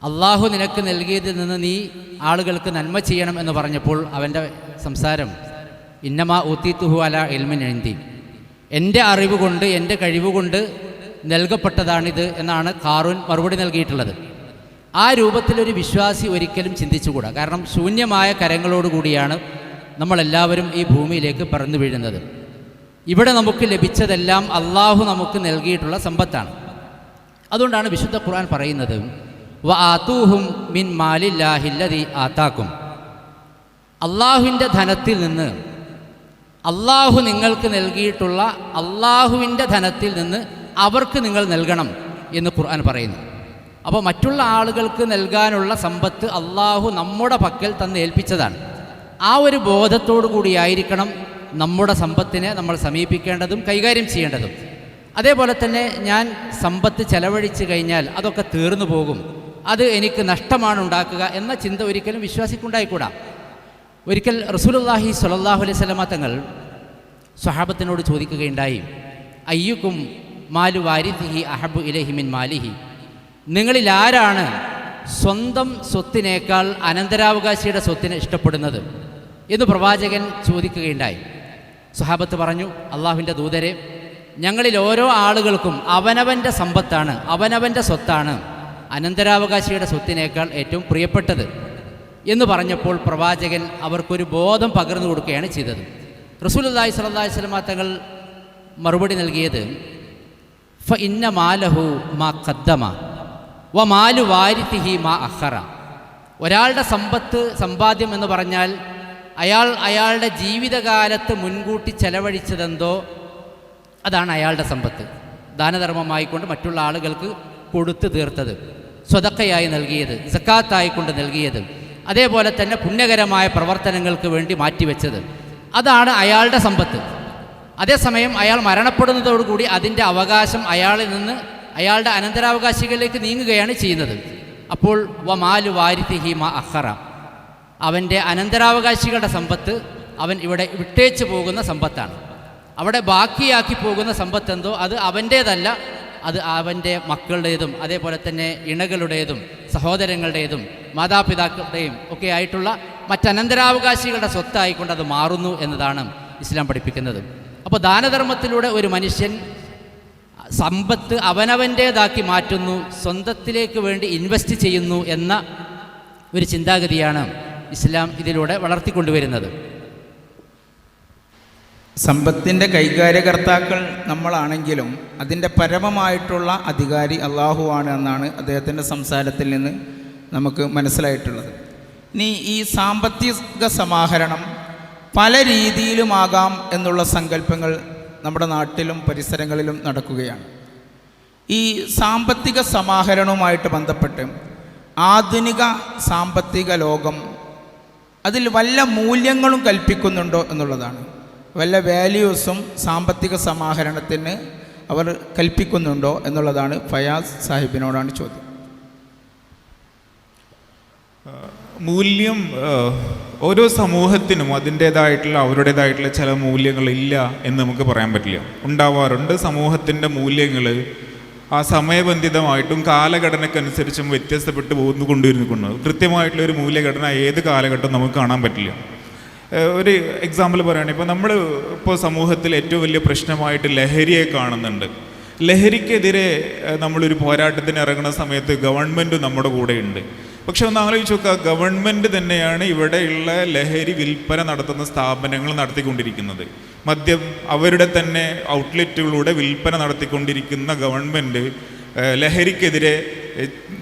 അള്ളാഹു നിനക്ക് നൽകിയതിൽ നിന്ന് നീ ആളുകൾക്ക് നന്മ ചെയ്യണം എന്ന് പറഞ്ഞപ്പോൾ അവൻ്റെ സംസാരം ഇന്നമാ ഊത്തീത്തുഹു അല ഇൽമിൻ ഇൻദി, എൻ്റെ അറിവ് കൊണ്ട് എൻ്റെ കഴിവ് കൊണ്ട് നൽകപ്പെട്ടതാണിത് എന്നാണ് കാറൂൻ മറുപടി നൽകിയിട്ടുള്ളത്. ആ രൂപത്തിലൊരു വിശ്വാസി ഒരിക്കലും ചിന്തിച്ചുകൂടാ. കാരണം ശൂന്യമായ കരങ്ങളോടുകൂടിയാണ് നമ്മളെല്ലാവരും ഈ ഭൂമിയിലേക്ക് പറന്നു വീഴുന്നത്. ഇവിടെ നമുക്ക് ലഭിച്ചതെല്ലാം അള്ളാഹു നമുക്ക് നൽകിയിട്ടുള്ള സമ്പത്താണ്. അതുകൊണ്ടാണ് വിശുദ്ധ ഖുർആൻ പറയുന്നത് വ ആതൂഹും മിൻ മാലില്ലാഹില്ലദീ ആതാക്കും. അള്ളാഹുവിൻ്റെ ധനത്തിൽ നിന്ന്, അള്ളാഹു നിങ്ങൾക്ക് നൽകിയിട്ടുള്ള അള്ളാഹുവിൻ്റെ ധനത്തിൽ നിന്ന് അവർക്ക് നിങ്ങൾ നൽകണം എന്ന് ഖുർആൻ പറയുന്നു. അപ്പോൾ മറ്റുള്ള ആളുകൾക്ക് നൽകാനുള്ള സമ്പത്ത് അള്ളാഹു നമ്മുടെ പക്കൽ തന്ന് ഏൽപ്പിച്ചതാണ്. ആ ഒരു ബോധത്തോടു കൂടിയായിരിക്കണം നമ്മുടെ സമ്പത്തിനെ നമ്മൾ സമീപിക്കേണ്ടതും കൈകാര്യം ചെയ്യേണ്ടതും. അതേപോലെ തന്നെ ഞാൻ സമ്പത്ത് ചെലവഴിച്ച് കഴിഞ്ഞാൽ അതൊക്കെ തീർന്നു പോകും, അത് എനിക്ക് നഷ്ടമാണ് ഉണ്ടാക്കുക എന്ന ചിന്ത ഒരിക്കലും വിശ്വാസിക്കുണ്ടായിക്കൂടാ. ഒരിക്കൽ റസൂലുള്ളാഹി സ്വല്ലല്ലാഹു അലൈഹി വസല്ലമ തങ്ങൾ സ്വഹാബത്തിനോട് ചോദിക്കുകയുണ്ടായി, അയ്യുക്കും മാലു വാരിഥിഹി അഹബ്ബു ഇലൈഹി മിൻ മാലിഹി. നിങ്ങളിൽ ആരാണ് സ്വന്തം സ്വത്തിനേക്കാൾ അനന്തരാവകാശിയുടെ സ്വത്തിനെ ഇഷ്ടപ്പെടുന്നത് എന്ന് പ്രവാചകൻ ചോദിക്കുകയുണ്ടായി. സ്വഹാബത്ത് പറഞ്ഞു, അള്ളാഹുവിൻ്റെ ദൂതരെ, ഞങ്ങളിൽ ഓരോ ആളുകൾക്കും അവനവൻ്റെ സമ്പത്താണ്, അവനവൻ്റെ സ്വത്താണ് അനന്തരാവകാശിയുടെ സ്വത്തിനേക്കാൾ ഏറ്റവും പ്രിയപ്പെട്ടത് എന്ന് പറഞ്ഞപ്പോൾ പ്രവാചകൻ അവർക്കൊരു ബോധം പകർന്നു കൊടുക്കുകയാണ് ചെയ്തത്. റസൂലുള്ളാഹി സ്വല്ലല്ലാഹു അലൈഹി വസല്ലമ തങ്ങൾ മറുപടി നൽകിയത് ഫ ഇന്ന മാലഹു മാ ഖദ്ദമ വ മാലു വാരിഥിഹി മാ അഖറ. ഒരാളുടെ സമ്പാദ്യം എന്ന് പറഞ്ഞാൽ അയാളുടെ ജീവിതകാലത്ത് മുൻകൂട്ടി ചെലവഴിച്ചതെന്തോ അതാണ് അയാളുടെ സമ്പത്ത്. ദാനധർമ്മമായിക്കൊണ്ട് മറ്റുള്ള ആളുകൾക്ക് കൊടുത്തു തീർത്തത്, സ്വതക്കയായി നൽകിയത്, സക്കാത്തായിക്കൊണ്ട് നൽകിയത്, അതേപോലെ തന്നെ പുണ്യകരമായ പ്രവർത്തനങ്ങൾക്ക് വേണ്ടി മാറ്റിവെച്ചത്, അതാണ് അയാളുടെ സമ്പത്ത്. അതേസമയം അയാൾ മരണപ്പെടുന്നതോടുകൂടി അതിൻ്റെ അവകാശം അയാളിൽ നിന്ന് അയാളുടെ അനന്തരാവകാശികളിലേക്ക് നീങ്ങുകയാണ് ചെയ്യുന്നത്. അപ്പോൾ വമാലു വാരിഥിഹി മാ അഖറ, അവൻ്റെ അനന്തരാവകാശികളുടെ സമ്പത്ത് അവൻ ഇവിടെ വിട്ടേച്ച് പോകുന്ന സമ്പത്താണ്. അവിടെ ബാക്കിയാക്കി പോകുന്ന സമ്പത്ത് എന്തോ അത് അവൻ്റേതല്ല, അത് അവൻ്റെ മക്കളുടേതും അതേപോലെ തന്നെ ഇണകളുടേതും സഹോദരങ്ങളുടേതും മാതാപിതാക്കളുടെയും ഒക്കെ ആയിട്ടുള്ള മറ്റനന്തരാവകാശികളുടെ സ്വത്തായിക്കൊണ്ട് അത് മാറുന്നു എന്നതാണ് ഇസ്ലാം പഠിപ്പിക്കുന്നത്. അപ്പോൾ ദാനധർമ്മത്തിലൂടെ ഒരു മനുഷ്യൻ സമ്പത്ത് അവനവൻ്റേതാക്കി മാറ്റുന്നു, സ്വന്തത്തിലേക്ക് വേണ്ടി ഇൻവെസ്റ്റ് ചെയ്യുന്നു എന്ന ഒരു ചിന്താഗതിയാണ് ഇസ്ലാം ഇതിലൂടെ വളർത്തിക്കൊണ്ടുവരുന്നത്. സമ്പത്തിൻ്റെ കൈകാര്യകർത്താക്കൾ നമ്മളാണെങ്കിലും അതിൻ്റെ പരമമായിട്ടുള്ള അധികാരി അള്ളാഹുവാണ് എന്നാണ് അദ്ദേഹത്തിൻ്റെ സംസാരത്തിൽ നിന്ന് നമുക്ക് മനസ്സിലായിട്ടുള്ളത്. ഇനി ഈ സാമ്പത്തിക സമാഹരണം പല രീതിയിലുമാകാം എന്നുള്ള സങ്കല്പങ്ങൾ നമ്മുടെ നാട്ടിലും പരിസരങ്ങളിലും നടക്കുകയാണ്. ഈ സാമ്പത്തിക സമാഹരണവുമായിട്ട് ബന്ധപ്പെട്ട് ആധുനിക സാമ്പത്തിക ലോകം അതിൽ വല്ല മൂല്യങ്ങളും കൽപ്പിക്കുന്നുണ്ടോ എന്നുള്ളതാണ്. വല്ല വാല്യൂസും സാമ്പത്തിക സമാഹരണത്തിന് അവർ കൽപ്പിക്കുന്നുണ്ടോ എന്നുള്ളതാണ് ഫയാസ് സാഹിബിനോടാണ് ചോദ്യം. മൂല്യം ഓരോ സമൂഹത്തിനും അതിൻ്റേതായിട്ടുള്ള അവരുടേതായിട്ടുള്ള ചില മൂല്യങ്ങളില്ല എന്ന് നമുക്ക് പറയാൻ പറ്റില്ല. ഉണ്ടാവാറുണ്ട്. സമൂഹത്തിൻ്റെ മൂല്യങ്ങൾ ആ സമയബന്ധിതമായിട്ടും കാലഘടനക്കനുസരിച്ചും വ്യത്യസ്തപ്പെട്ട് കൊണ്ടുവരുന്നുകൊണ്ട് കൃത്യമായിട്ടുള്ള ഒരു മൂല്യഘടന ഏത് കാലഘട്ടം നമുക്ക് കാണാൻ പറ്റില്ല. ഒരു എക്സാമ്പിൾ പറയുകയാണെങ്കിൽ ഇപ്പോൾ നമ്മൾ ഇപ്പോൾ സമൂഹത്തിൽ ഏറ്റവും വലിയ പ്രശ്നമായിട്ട് ലഹരിയെ കാണുന്നുണ്ട്. ലഹരിക്കെതിരെ നമ്മളൊരു പോരാട്ടത്തിന് ഇറങ്ങുന്ന സമയത്ത് ഗവൺമെൻറ് നമ്മുടെ കൂടെയുണ്ട്. പക്ഷെ ഒന്ന് ആലോചിച്ച് നോക്കുക, ഗവൺമെൻറ് തന്നെയാണ് ഇവിടെയുള്ള ലഹരി വിൽപ്പന നടത്തുന്ന സ്ഥാപനങ്ങൾ നടത്തിക്കൊണ്ടിരിക്കുന്നത്. മദ്യം അവരുടെ തന്നെ ഔട്ട്ലെറ്റുകളിലൂടെ വിൽപ്പന നടത്തിക്കൊണ്ടിരിക്കുന്ന ഗവൺമെൻറ് ലഹരിക്കെതിരെ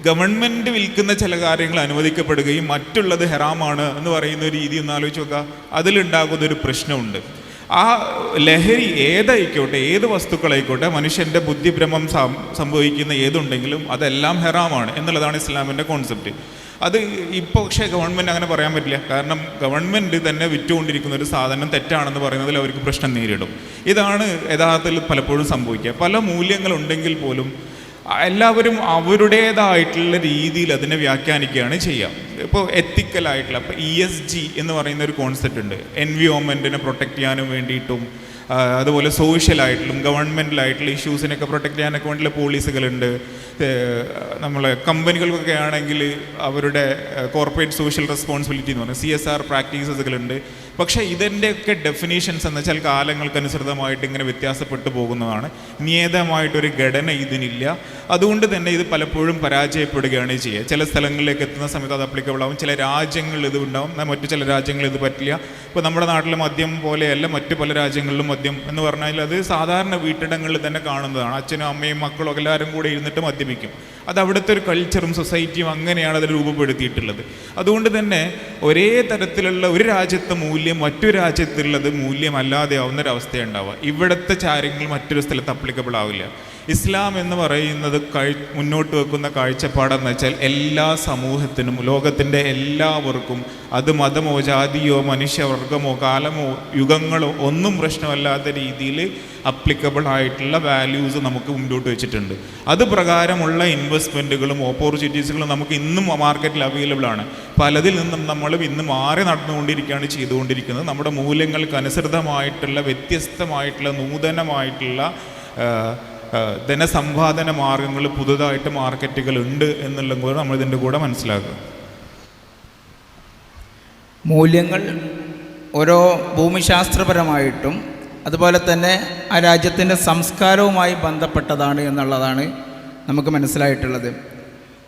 ഗവൺമെൻറ് വിൽക്കുന്ന ചില കാര്യങ്ങൾ അനുവദിക്കപ്പെടുകയും മറ്റുള്ളത് ഹെറാമാണ് എന്ന് പറയുന്ന ഒരു രീതി ഒന്ന് ആലോചിച്ച് നോക്കുക. അതിലുണ്ടാകുന്നൊരു പ്രശ്നമുണ്ട്. ആ ലഹരി ഏതായിക്കോട്ടെ, ഏത് വസ്തുക്കളായിക്കോട്ടെ, മനുഷ്യൻ്റെ ബുദ്ധിഭ്രമം സംഭവിക്കുന്ന ഏതുണ്ടെങ്കിലും അതെല്ലാം ഹെറാമാണ് എന്നുള്ളതാണ് ഇസ്ലാമിൻ്റെ കോൺസെപ്റ്റ്. അത് ഇപ്പോൾ പക്ഷേ ഗവൺമെൻറ് അങ്ങനെ പറയാൻ പറ്റില്ല. കാരണം ഗവൺമെൻറ് തന്നെ വിറ്റുകൊണ്ടിരിക്കുന്ന ഒരു സാധനം തെറ്റാണെന്ന് പറയുന്നതിൽ അവർക്ക് പ്രശ്നം നേരിടും. ഇതാണ് യഥാർത്ഥത്തിൽ പലപ്പോഴും സംഭവിക്കുക. പല മൂല്യങ്ങളുണ്ടെങ്കിൽ പോലും എല്ലാവരും അവരുടേതായിട്ടുള്ള രീതിയിൽ അതിനെ വ്യാഖ്യാനിക്കുകയാണ് ചെയ്യുക. ഇപ്പോൾ എത്തിക്കലായിട്ടുള്ള ഇപ്പോൾ ESG എന്ന് പറയുന്ന ഒരു കോൺസെപ്റ്റ് ഉണ്ട്. എൻവിയോൺമെൻറ്റിനെ പ്രൊട്ടക്റ്റ് ചെയ്യാനും വേണ്ടിയിട്ടും അതുപോലെ സോഷ്യലായിട്ടും ഗവൺമെൻറ്റിലായിട്ടുള്ള ഇഷ്യൂസിനൊക്കെ പ്രൊട്ടക്റ്റ് ചെയ്യാനൊക്കെ വേണ്ടിയുള്ള പോളിസികളുണ്ട്. നമ്മളെ കമ്പനികൾക്കൊക്കെ ആണെങ്കിൽ അവരുടെ കോർപ്പറേറ്റ് സോഷ്യൽ റെസ്പോൺസിബിലിറ്റി എന്ന് പറഞ്ഞാൽ CSR പ്രാക്ടീസസുകളുണ്ട്. പക്ഷേ ഇതിൻ്റെയൊക്കെ ഡെഫിനേഷൻസ് എന്ന് വെച്ചാൽ കാലങ്ങൾക്കനുസൃതമായിട്ട് ഇങ്ങനെ വ്യത്യാസപ്പെട്ടു പോകുന്നതാണ്. നിയതമായിട്ടൊരു ഘടന ഇതിനില്ല. അതുകൊണ്ട് തന്നെ ഇത് പലപ്പോഴും പരാജയപ്പെടുകയാണ് ചെയ്യുക. ചില സ്ഥലങ്ങളിലേക്ക് എത്തുന്ന സമയത്ത് അത് അപ്ലിക്കബിൾ ആവും, ചില രാജ്യങ്ങളിൽ ഇത് ഉണ്ടാവും, മറ്റു ചില രാജ്യങ്ങളിൽ ഇത് പറ്റില്ല. ഇപ്പോൾ നമ്മുടെ നാട്ടിലെ മദ്യം പോലെയല്ല മറ്റു പല രാജ്യങ്ങളിലും മദ്യം എന്ന് പറഞ്ഞാൽ അത് സാധാരണ വീട്ടിടങ്ങളിൽ തന്നെ കാണുന്നതാണ്. അച്ഛനും അമ്മയും മക്കളും എല്ലാവരും കൂടെ ഇരുന്നിട്ട് മദ്യപിക്കും. അത് അവിടുത്തെ ഒരു കൾച്ചറും സൊസൈറ്റിയും അങ്ങനെയാണ് അതിൽ രൂപപ്പെടുത്തിയിട്ടുള്ളത്. അതുകൊണ്ട് തന്നെ ഒരേ തരത്തിലുള്ള ഒരു രാജ്യത്തെ മൂല്യം മറ്റൊരു രാജ്യത്തുള്ളത് മൂല്യമല്ലാതെ ആവുന്നൊരവസ്ഥയുണ്ടാവുക. ഇവിടുത്തെ കാര്യങ്ങൾ മറ്റൊരു സ്ഥലത്ത് അപ്ലിക്കബിൾ ആവില്ല. ഇസ്ലാം എന്ന് പറയുന്നത് മുന്നോട്ട് വെക്കുന്ന കാഴ്ചപ്പാടെന്ന് വെച്ചാൽ എല്ലാ സമൂഹത്തിനും ലോകത്തിൻ്റെ എല്ലാവർക്കും അത് മതമോ ജാതിയോ മനുഷ്യവർഗമോ കാലമോ യുഗങ്ങളോ ഒന്നും പ്രശ്നമല്ലാത്ത രീതിയിൽ അപ്ലിക്കബിൾ ആയിട്ടുള്ള വാല്യൂസ് നമുക്ക് മുന്നോട്ട് വെച്ചിട്ടുണ്ട്. അത് പ്രകാരമുള്ള ഇൻവെസ്റ്റ്മെൻറ്റുകളും ഓപ്പർച്യൂണിറ്റീസുകളും നമുക്ക് ഇന്നും മാർക്കറ്റിൽ അവൈലബിൾ ആണ്. പലതിൽ നിന്നും നമ്മൾ ഇന്ന് മാറി നടന്നുകൊണ്ടിരിക്കുകയാണ് ചെയ്തുകൊണ്ടിരിക്കുന്നത്. നമ്മുടെ മൂല്യങ്ങൾക്ക് അനുസൃതമായിട്ടുള്ള വ്യത്യസ്തമായിട്ടുള്ള നൂതനമായിട്ടുള്ള ധനസമ്പാദന മാർഗങ്ങൾ പുതുതായിട്ട് മാർക്കറ്റുകൾ ഉണ്ട് എന്നുള്ളത് കൂടെ നമ്മൾ ഇതിൻ്റെ കൂടെ മനസ്സിലാക്കുക. മൂല്യങ്ങൾ ഓരോ ഭൂമിശാസ്ത്രപരമായിട്ടും അതുപോലെ തന്നെ ആ രാജ്യത്തിൻ്റെ സംസ്കാരവുമായി ബന്ധപ്പെട്ടതാണ് എന്നുള്ളതാണ് നമുക്ക് മനസ്സിലായിട്ടുള്ളത്.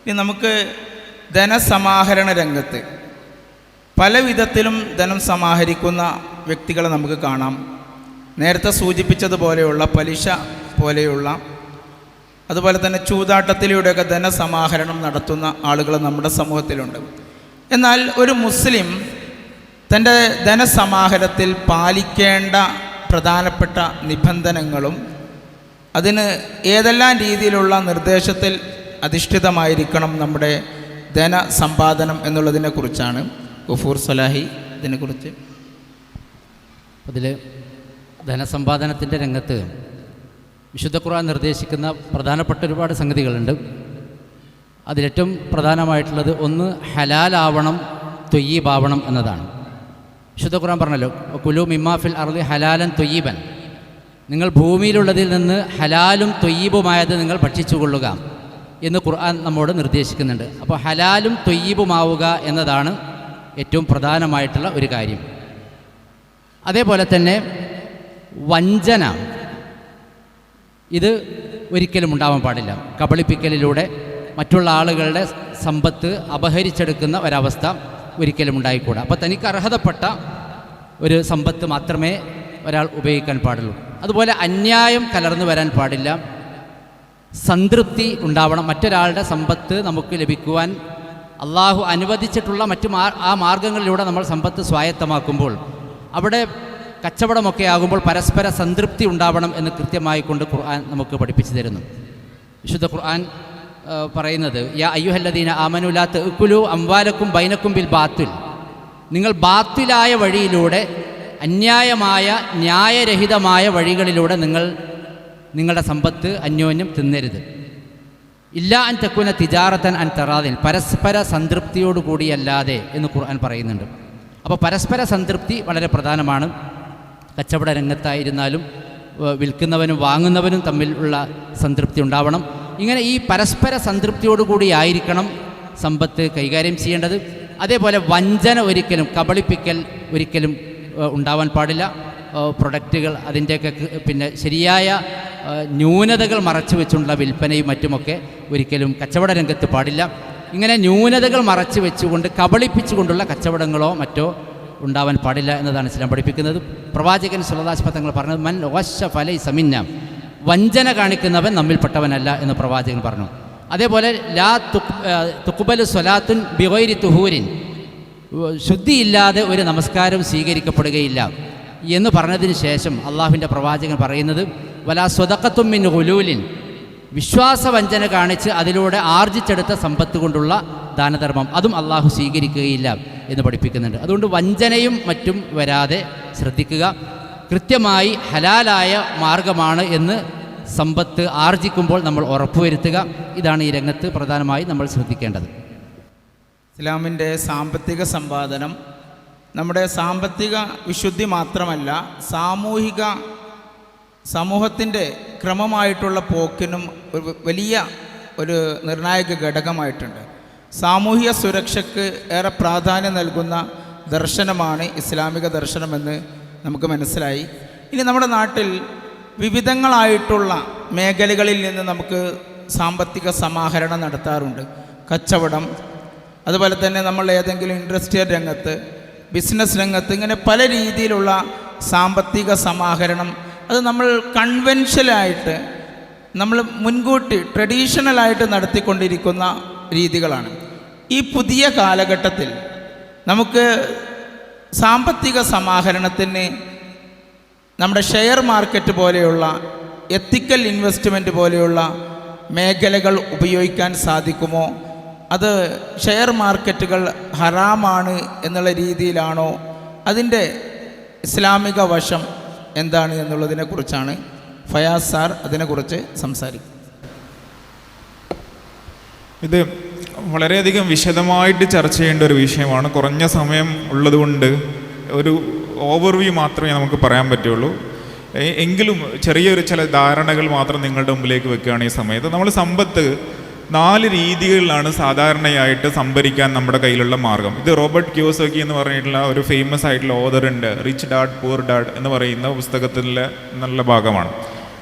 ഇനി നമുക്ക് ധനസമാഹരണ രംഗത്ത് പല വിധത്തിലും ധനം സമാഹരിക്കുന്ന വ്യക്തികളെ നമുക്ക് കാണാം. നേരത്തെ സൂചിപ്പിച്ചതുപോലെയുള്ള പലിശ പോലെയുള്ള അതുപോലെ തന്നെ ചൂതാട്ടത്തിലൂടെയൊക്കെ ധനസമാഹരണം നടത്തുന്ന ആളുകൾ നമ്മുടെ സമൂഹത്തിലുണ്ട്. എന്നാൽ ഒരു മുസ്ലിം തൻ്റെ ധനസമാഹരണത്തിൽ പാലിക്കേണ്ട പ്രധാനപ്പെട്ട നിബന്ധനകളും അതിന് ഏതെല്ലാം രീതിയിലുള്ള നിർദ്ദേശത്തിൽ അധിഷ്ഠിതമായിരിക്കണം നമ്മുടെ ധനസമ്പാദനം എന്നുള്ളതിനെക്കുറിച്ചാണ് ഗഫൂർ സലാഹി ഇതിനെക്കുറിച്ച്. അതിൽ ധനസമ്പാദനത്തിൻ്റെ രംഗത്ത് വിശുദ്ധ ഖുർആൻ നിർദ്ദേശിക്കുന്ന പ്രധാനപ്പെട്ട ഒരുപാട് സംഗതികളുണ്ട്. അതിലേറ്റവും പ്രധാനമായിട്ടുള്ളത് ഒന്ന് ഹലാലാവണം, ത്വയ്യീബാവണം എന്നതാണ്. വിശുദ്ധ ഖുർആൻ പറഞ്ഞല്ലോ, കുലു മിമ്മാഫിൽ അർളി ഹലാലൻ ത്വയ്യീബൻ, നിങ്ങൾ ഭൂമിയിലുള്ളതിൽ നിന്ന് ഹലാലും ത്വയ്യീബുമായത് നിങ്ങൾ ഭക്ഷിച്ചു കൊള്ളുക എന്ന് ഖുർആൻ നമ്മോട് നിർദ്ദേശിക്കുന്നുണ്ട്. അപ്പോൾ ഹലാലും ത്വയ്യീബുമാവുക എന്നതാണ് ഏറ്റവും പ്രധാനമായിട്ടുള്ള ഒരു കാര്യം. അതേപോലെ തന്നെ വഞ്ചന ഇത് ഒരിക്കലും ഉണ്ടാവാൻ പാടില്ല. കബളിപ്പിക്കലിലൂടെ മറ്റുള്ള ആളുകളുടെ സമ്പത്ത് അപഹരിച്ചെടുക്കുന്ന ഒരവസ്ഥ ഒരിക്കലും ഉണ്ടായിക്കൂടാ. അപ്പോൾ തനിക്ക് അർഹതപ്പെട്ട ഒരു സമ്പത്ത് മാത്രമേ ഒരാൾ ഉപയോഗിക്കാൻ പാടുള്ളൂ. അതുപോലെ അന്യായം കലർന്നു വരാൻ പാടില്ല. സംതൃപ്തി ഉണ്ടാവണം. മറ്റൊരാളുടെ സമ്പത്ത് നമുക്ക് ലഭിക്കുവാൻ അള്ളാഹു അനുവദിച്ചിട്ടുള്ള ആ മാർഗങ്ങളിലൂടെ നമ്മൾ സമ്പത്ത് സ്വായത്തമാക്കുമ്പോൾ അവിടെ കച്ചവടമൊക്കെ ആകുമ്പോൾ പരസ്പര സംതൃപ്തി ഉണ്ടാവണം എന്ന് കൃത്യമായി കൊണ്ട് ഖുർആൻ നമുക്ക് പഠിപ്പിച്ചു തരുന്നു. വിശുദ്ധ ഖുർആൻ പറയുന്നത്, യാ അയ്യുഹല്ലദീന ആമനു ലാ തഅകുലു അംവാലക്കും ബൈനക്കും ബിൽ ബാത്തിൽ, നിങ്ങൾ ബാത്തിലായ വഴിയിലൂടെ അന്യായമായ ന്യായരഹിതമായ വഴികളിലൂടെ നിങ്ങളുടെ സമ്പത്ത് അന്യോന്യം തിന്നരുത്. ഇല്ല അൻ തക്കുന തിജാറത്തൻ അൻ തറാദിൻ, പരസ്പര സംതൃപ്തിയോടുകൂടിയല്ലാതെ എന്ന് ഖുർആൻ പറയുന്നുണ്ട്. അപ്പോൾ പരസ്പര സംതൃപ്തി വളരെ പ്രധാനമാണ്. കച്ചവട രംഗത്തായിരുന്നാലും വിൽക്കുന്നവനും വാങ്ങുന്നവനും തമ്മിലുള്ള സംതൃപ്തി ഉണ്ടാവണം. ഇങ്ങനെ ഈ പരസ്പര സംതൃപ്തിയോടുകൂടി ആയിരിക്കണം സമ്പത്ത് കൈകാര്യം ചെയ്യേണ്ടത്. അതേപോലെ വഞ്ചന ഒരിക്കലും, കബളിപ്പിക്കൽ ഒരിക്കലും ഉണ്ടാവാൻ പാടില്ല. പ്രൊഡക്റ്റുകൾ അതിൻ്റെയൊക്കെ പിന്നെ ശരിയായ ന്യൂനതകൾ മറച്ചു വെച്ചുള്ള വിൽപ്പനയും മറ്റുമൊക്കെ ഒരിക്കലും കച്ചവട രംഗത്ത് പാടില്ല. ഇങ്ങനെ ന്യൂനതകൾ മറച്ചു വെച്ചുകൊണ്ട് കബളിപ്പിച്ചുകൊണ്ടുള്ള കച്ചവടങ്ങളോ മറ്റോ ഉണ്ടാവാൻ പാടില്ല എന്നതാണ് ഇസ്ലാം പഠിപ്പിക്കുന്നത്. പ്രവാചകൻ സ്വല്ലല്ലാഹു അലൈഹി വസല്ലം തങ്ങൾ പറഞ്ഞത്, മൻ വശ ഫലൈസ മിന്ന, വഞ്ചന കാണിക്കുന്നവൻ നമ്മിൽപ്പെട്ടവനല്ല എന്ന് പ്രവാചകൻ പറഞ്ഞു. അതേപോലെ ലാ തുഖ്ബലു സ്വലാത്തുൻ ബിഗൈരി തുഹൂരിൻ, ശുദ്ധിയില്ലാതെ ഒരു നമസ്കാരം സ്വീകരിക്കപ്പെടുകയില്ല എന്ന് പറഞ്ഞതിന് ശേഷം അള്ളാഹുവിൻ്റെ പ്രവാചകൻ പറയുന്നത്, വലാ സ്വദഖത്തും മിൻ ഗുലൂലിൻ, വിശ്വാസവഞ്ചന കാണിച്ച് അതിലൂടെ ആർജിച്ചെടുത്ത സമ്പത്ത് കൊണ്ടുള്ള ദാനധർമ്മം അതും അള്ളാഹു സ്വീകരിക്കുകയില്ല എന്ന് പഠിപ്പിക്കുന്നുണ്ട്. അതുകൊണ്ട് വഞ്ചനയും മറ്റും വരാതെ ശ്രദ്ധിക്കുക. കൃത്യമായി ഹലാലായ മാർഗമാണ് എന്ന് സമ്പത്ത് ആർജിക്കുമ്പോൾ നമ്മൾ ഉറപ്പുവരുത്തുക. ഇതാണ് ഈ രംഗത്ത് പ്രധാനമായി നമ്മൾ ശ്രദ്ധിക്കേണ്ടത്. ഇസ്ലാമിൻ്റെ സാമ്പത്തിക സമ്പാദനം നമ്മുടെ സാമ്പത്തിക വിശുദ്ധി മാത്രമല്ല, സമൂഹത്തിൻ്റെ ക്രമമായിട്ടുള്ള പോക്കിനും ഒരു വലിയ ഒരു നിർണായക ഘടകമായിട്ടുണ്ട്. സാമൂഹിക സുരക്ഷയ്ക്ക് ഏറെ പ്രാധാന്യം നൽകുന്ന ദർശനമാണ് ഇസ്ലാമിക ദർശനമെന്ന് നമുക്ക് മനസ്സിലായി. ഇനി നമ്മുടെ നാട്ടിൽ വിവിധങ്ങളായിട്ടുള്ള മേഖലകളിൽ നിന്ന് നമുക്ക് സാമ്പത്തിക സമാഹരണം നടത്താറുണ്ട്. കച്ചവടം, അതുപോലെ തന്നെ നമ്മൾ ഏതെങ്കിലും ഇൻഡസ്ട്രിയൽ രംഗത്ത്, ബിസിനസ് രംഗത്ത്, ഇങ്ങനെ പല രീതിയിലുള്ള സാമ്പത്തിക സമാഹരണം അത് നമ്മൾ കൺവെൻഷനായിട്ട് നമ്മൾ മുൻകൂട്ടി ട്രഡീഷണലായിട്ട് നടത്തിക്കൊണ്ടിരിക്കുന്ന രീതികളാണ്. ഈ പുതിയ കാലഘട്ടത്തിൽ നമുക്ക് സാമ്പത്തിക സമാഹരണത്തിന് നമ്മുടെ ഷെയർ മാർക്കറ്റ് പോലെയുള്ള എത്തിക്കൽ ഇൻവെസ്റ്റ്മെൻറ്റ് പോലെയുള്ള മേഖലകൾ ഉപയോഗിക്കാൻ സാധിക്കുമോ? അത് ഷെയർ മാർക്കറ്റുകൾ ഹറാമാണ് എന്നുള്ള രീതിയിലാണോ? അതിൻ്റെ ഇസ്ലാമിക വശം എന്താണ് എന്നുള്ളതിനെക്കുറിച്ചാണ് ഫയാസ് സാർ അതിനെക്കുറിച്ച് സംസാരിക്കും. ഇത് വളരെയധികം വിശദമായിട്ട് ചർച്ച ചെയ്യേണ്ട ഒരു വിഷയമാണ്. കുറഞ്ഞ സമയം ഉള്ളതുകൊണ്ട് ഒരു ഓവർവ്യൂ മാത്രമേ നമുക്ക് പറയാൻ പറ്റുള്ളൂ. എങ്കിലും ചെറിയൊരു ചില ധാരണകൾ മാത്രം നിങ്ങളുടെ മുമ്പിലേക്ക് വെക്കുകയാണ്. ഈ സമയത്ത് നമ്മൾ സമ്പത്ത് 4 രീതികളിലാണ് സാധാരണയായിട്ട് സംഭരിക്കാൻ നമ്മുടെ കയ്യിലുള്ള മാർഗം. ഇത് റോബർട്ട് കിയോസാക്കി എന്ന് പറഞ്ഞിട്ടുള്ള ഒരു ഫേമസ് ആയിട്ടുള്ള ഓതറുണ്ട്, റിച്ച് ഡാഡ് പൂർ ഡാഡ് എന്ന് പറയുന്ന പുസ്തകത്തിലെ നല്ല ഭാഗമാണ്.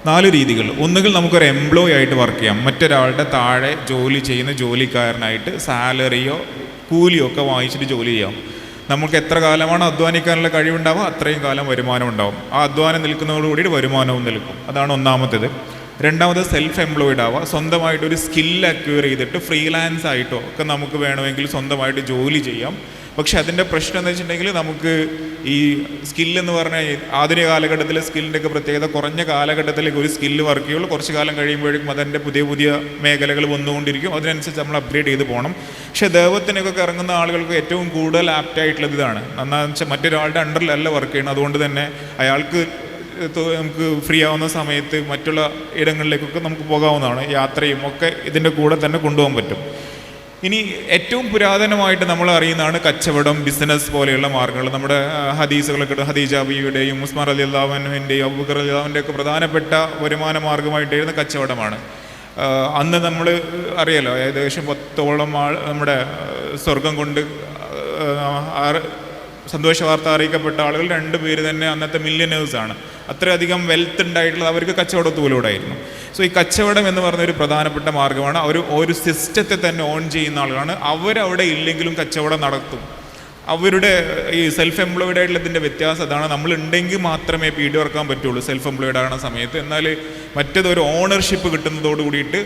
4 രീതികൾ. ഒന്നുകിൽ നമുക്കൊരു എംപ്ലോയി ആയിട്ട് വർക്ക് ചെയ്യാം, മറ്റൊരാളുടെ താഴെ ജോലി ചെയ്യുന്ന ജോലിക്കാരനായിട്ട് സാലറിയോ കൂലിയോ ഒക്കെ വാങ്ങിച്ചിട്ട് ജോലി ചെയ്യാം. നമുക്ക് എത്ര കാലമാണ് അധ്വാനിക്കാനുള്ള കഴിവുണ്ടാവുക അത്രയും കാലം വരുമാനം ഉണ്ടാവും. ആ അധ്വാനം നിൽക്കുന്നതോടുകൂടി വരുമാനവും നിൽക്കും. അതാണ് ഒന്നാമത്തേത്. രണ്ടാമത് സെൽഫ് എംപ്ലോയിഡ് ആവുക, സ്വന്തമായിട്ടൊരു സ്കിൽ അക്വയർ ചെയ്തിട്ട് ഫ്രീലാൻസ് ആയിട്ടോ ഒക്കെ നമുക്ക് വേണമെങ്കിൽ സ്വന്തമായിട്ട് ജോലി ചെയ്യാം. പക്ഷെ അതിൻ്റെ പ്രശ്നം എന്ന് വെച്ചിട്ടുണ്ടെങ്കിൽ നമുക്ക് ഈ സ്കില്ലെന്ന് പറഞ്ഞാൽ ആധുനിക കാലഘട്ടത്തിൽ സ്കില്ലിൻ്റെയൊക്കെ പ്രത്യേകത കുറഞ്ഞ കാലഘട്ടത്തിലേക്ക് ഒരു സ്കില്ല് വർക്ക് ചെയ്യുള്ളൂ. കുറച്ച് കാലം കഴിയുമ്പോഴേക്കും അതിൻ്റെ പുതിയ പുതിയ മേഖലകൾ വന്നുകൊണ്ടിരിക്കും. അതിനനുസരിച്ച് നമ്മൾ അപ്ഗ്രേഡ് ചെയ്ത് പോകണം. പക്ഷേ ദൈവത്തിനൊക്കെ ഇറങ്ങുന്ന ആളുകൾക്ക് ഏറ്റവും കൂടുതൽ ആപ്റ്റായിട്ടുള്ളത് ഇതാണ്. എന്താണെന്ന് വെച്ചാൽ മറ്റൊരാളുടെ അണ്ടറിലല്ല വർക്ക് ചെയ്യണം. അതുകൊണ്ട് തന്നെ അയാൾക്ക് നമുക്ക് ഫ്രീ ആവുന്ന സമയത്ത് മറ്റുള്ള ഇടങ്ങളിലേക്കൊക്കെ നമുക്ക് പോകാവുന്നതാണ്. യാത്രയും ഒക്കെ ഇതിൻ്റെ കൂടെ തന്നെ കൊണ്ടുപോകാൻ പറ്റും. ഇനി ഏറ്റവും പുരാതനമായിട്ട് നമ്മൾ അറിയുന്നതാണ് കച്ചവടം, ബിസിനസ് പോലെയുള്ള മാർഗ്ഗങ്ങൾ. നമ്മുടെ ഹദീസുകളൊക്കെ ഖദീജ ബീവിയുടെയും ഉസ്മാൻ റളിയല്ലാഹു അൻഹുവിൻ്റെയും അബൂബക്കർ റളിയല്ലാഹു അൻഹുവിൻ്റെയും ഒക്കെ പ്രധാനപ്പെട്ട വരുമാന മാർഗ്ഗമായിട്ടായിരുന്ന കച്ചവടമാണ്. അന്ന് നമ്മൾ അറിയാലോ, ഏകദേശം 10ഓളം നമ്മുടെ സ്വർഗം കൊണ്ട് സന്തോഷ വാർത്ത അറിയിക്കപ്പെട്ട ആളുകൾ 2 പേര് തന്നെ അന്നത്തെ മില്യനേഴ്സാണ്. അത്രയധികം വെൽത്ത് ഉണ്ടായിട്ടുള്ളത് അവർക്ക് കച്ചവടത്തിലൂടെയായിരുന്നു. സോ ഈ കച്ചവടം എന്ന് പറഞ്ഞൊരു പ്രധാനപ്പെട്ട മാർഗ്ഗമാണ്. ഒരു സിസ്റ്റത്തെ തന്നെ ഓൺ ചെയ്യുന്ന ആളുകളാണ്. അവരവിടെ ഇല്ലെങ്കിലും കച്ചവടം നടത്തും. അവരുടെ ഈ സെൽഫ് എംപ്ലോയിഡ് ആയിട്ടുള്ളതിൻ്റെ വ്യത്യാസം അതാണ്. നമ്മളുണ്ടെങ്കിൽ മാത്രമേ പീടി ഇറക്കാൻ പറ്റുള്ളൂ സെൽഫ് എംപ്ലോയിഡ് ആകുന്ന സമയത്ത്. എന്നാൽ മറ്റേതൊരു ഓണർഷിപ്പ് കിട്ടുന്നതോട് കൂടിയിട്ട്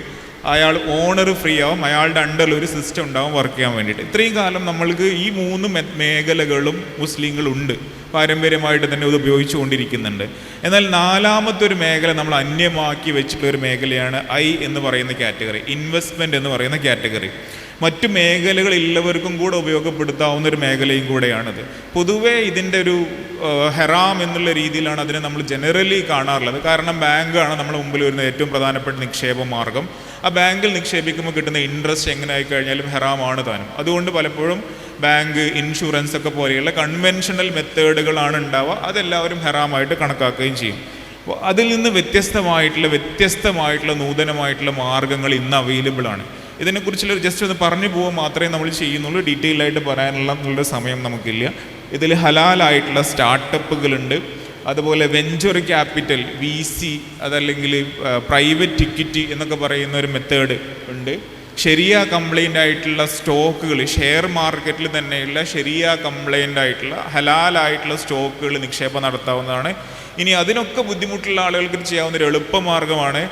അയാൾ ഓണർ ഫ്രീ ആവും, അയാളുടെ അണ്ടറിൽ ഒരു സിസ്റ്റം ഉണ്ടാവും വർക്ക് ചെയ്യാൻ വേണ്ടിയിട്ട്. ഇത്രയും കാലം നമ്മൾക്ക് ഈ 3 മേഖലകളും മുസ്ലിങ്ങളുണ്ട്, പാരമ്പര്യമായിട്ട് തന്നെ ഇത് ഉപയോഗിച്ചു കൊണ്ടിരിക്കുന്നുണ്ട്. എന്നാൽ 4മത്തെ ഒരു മേഖല നമ്മൾ അന്യമാക്കി വെച്ചിട്ടുള്ളൊരു മേഖലയാണ് എന്ന് പറയുന്ന കാറ്റഗറി, ഇൻവെസ്റ്റ്മെൻറ്റ് എന്ന് പറയുന്ന കാറ്റഗറി. മറ്റു മേഖലകളില്ലവർക്കും കൂടെ ഉപയോഗപ്പെടുത്താവുന്ന ഒരു മേഖലയും കൂടെയാണിത്. പൊതുവേ ഇതിൻ്റെ ഒരു ഹെറാം എന്നുള്ള രീതിയിലാണ് അതിനെ നമ്മൾ ജനറലി കാണാറുള്ളത്. കാരണം ബാങ്കാണ് നമ്മുടെ മുമ്പിൽ വരുന്ന ഏറ്റവും പ്രധാനപ്പെട്ട നിക്ഷേപ മാർഗം. ആ ബാങ്കിൽ നിക്ഷേപിക്കുമ്പോൾ കിട്ടുന്ന ഇൻട്രസ്റ്റ് എങ്ങനെ ആയിക്കഴിഞ്ഞാലും ഹെറാമാണ് താനും. അതുകൊണ്ട് പലപ്പോഴും ബാങ്ക്, ഇൻഷുറൻസ് ഒക്കെ പോലെയുള്ള കൺവെൻഷണൽ മെത്തേഡുകളാണ് ഉണ്ടാവുക. അതെല്ലാവരും ഹെറാമായിട്ട് കണക്കാക്കുകയും ചെയ്യും. അതിൽ നിന്ന് വ്യത്യസ്തമായിട്ടുള്ള നൂതനമായിട്ടുള്ള മാർഗ്ഗങ്ങൾ ഇന്ന് അവൈലബിൾ ആണ്. ഇതിനെക്കുറിച്ചുള്ള ജസ്റ്റ് ഒന്ന് പറഞ്ഞു പോകാൻ മാത്രമേ നമ്മൾ ചെയ്യുന്നുള്ളൂ. ഡീറ്റെയിൽ ആയിട്ട് പറയാനുള്ള സമയം നമുക്കില്ല. ഇതിൽ ഹലാലായിട്ടുള്ള സ്റ്റാർട്ടപ്പുകളുണ്ട്, അതുപോലെ വെഞ്ചർ ക്യാപിറ്റൽ, VC, അതല്ലെങ്കിൽ പ്രൈവറ്റ് ഇക്വിറ്റി എന്നൊക്കെ പറയുന്ന ഒരു മെത്തേഡ് ഉണ്ട്. ശരിയ കംപ്ലൈൻ്റ് ആയിട്ടുള്ള സ്റ്റോക്കുകൾ, ഷെയർ മാർക്കറ്റിൽ തന്നെയുള്ള ശരിയ കംപ്ലൈൻ്റ് ആയിട്ടുള്ള ഹലാലായിട്ടുള്ള സ്റ്റോക്കുകൾ നിക്ഷേപം നടത്താവുന്നതാണ്. ഇനി അതിനൊക്കെ ബുദ്ധിമുട്ടുള്ള ആളുകൾക്ക് ചെയ്യാവുന്ന ഒരു എളുപ്പമാർഗ്ഗമാണ്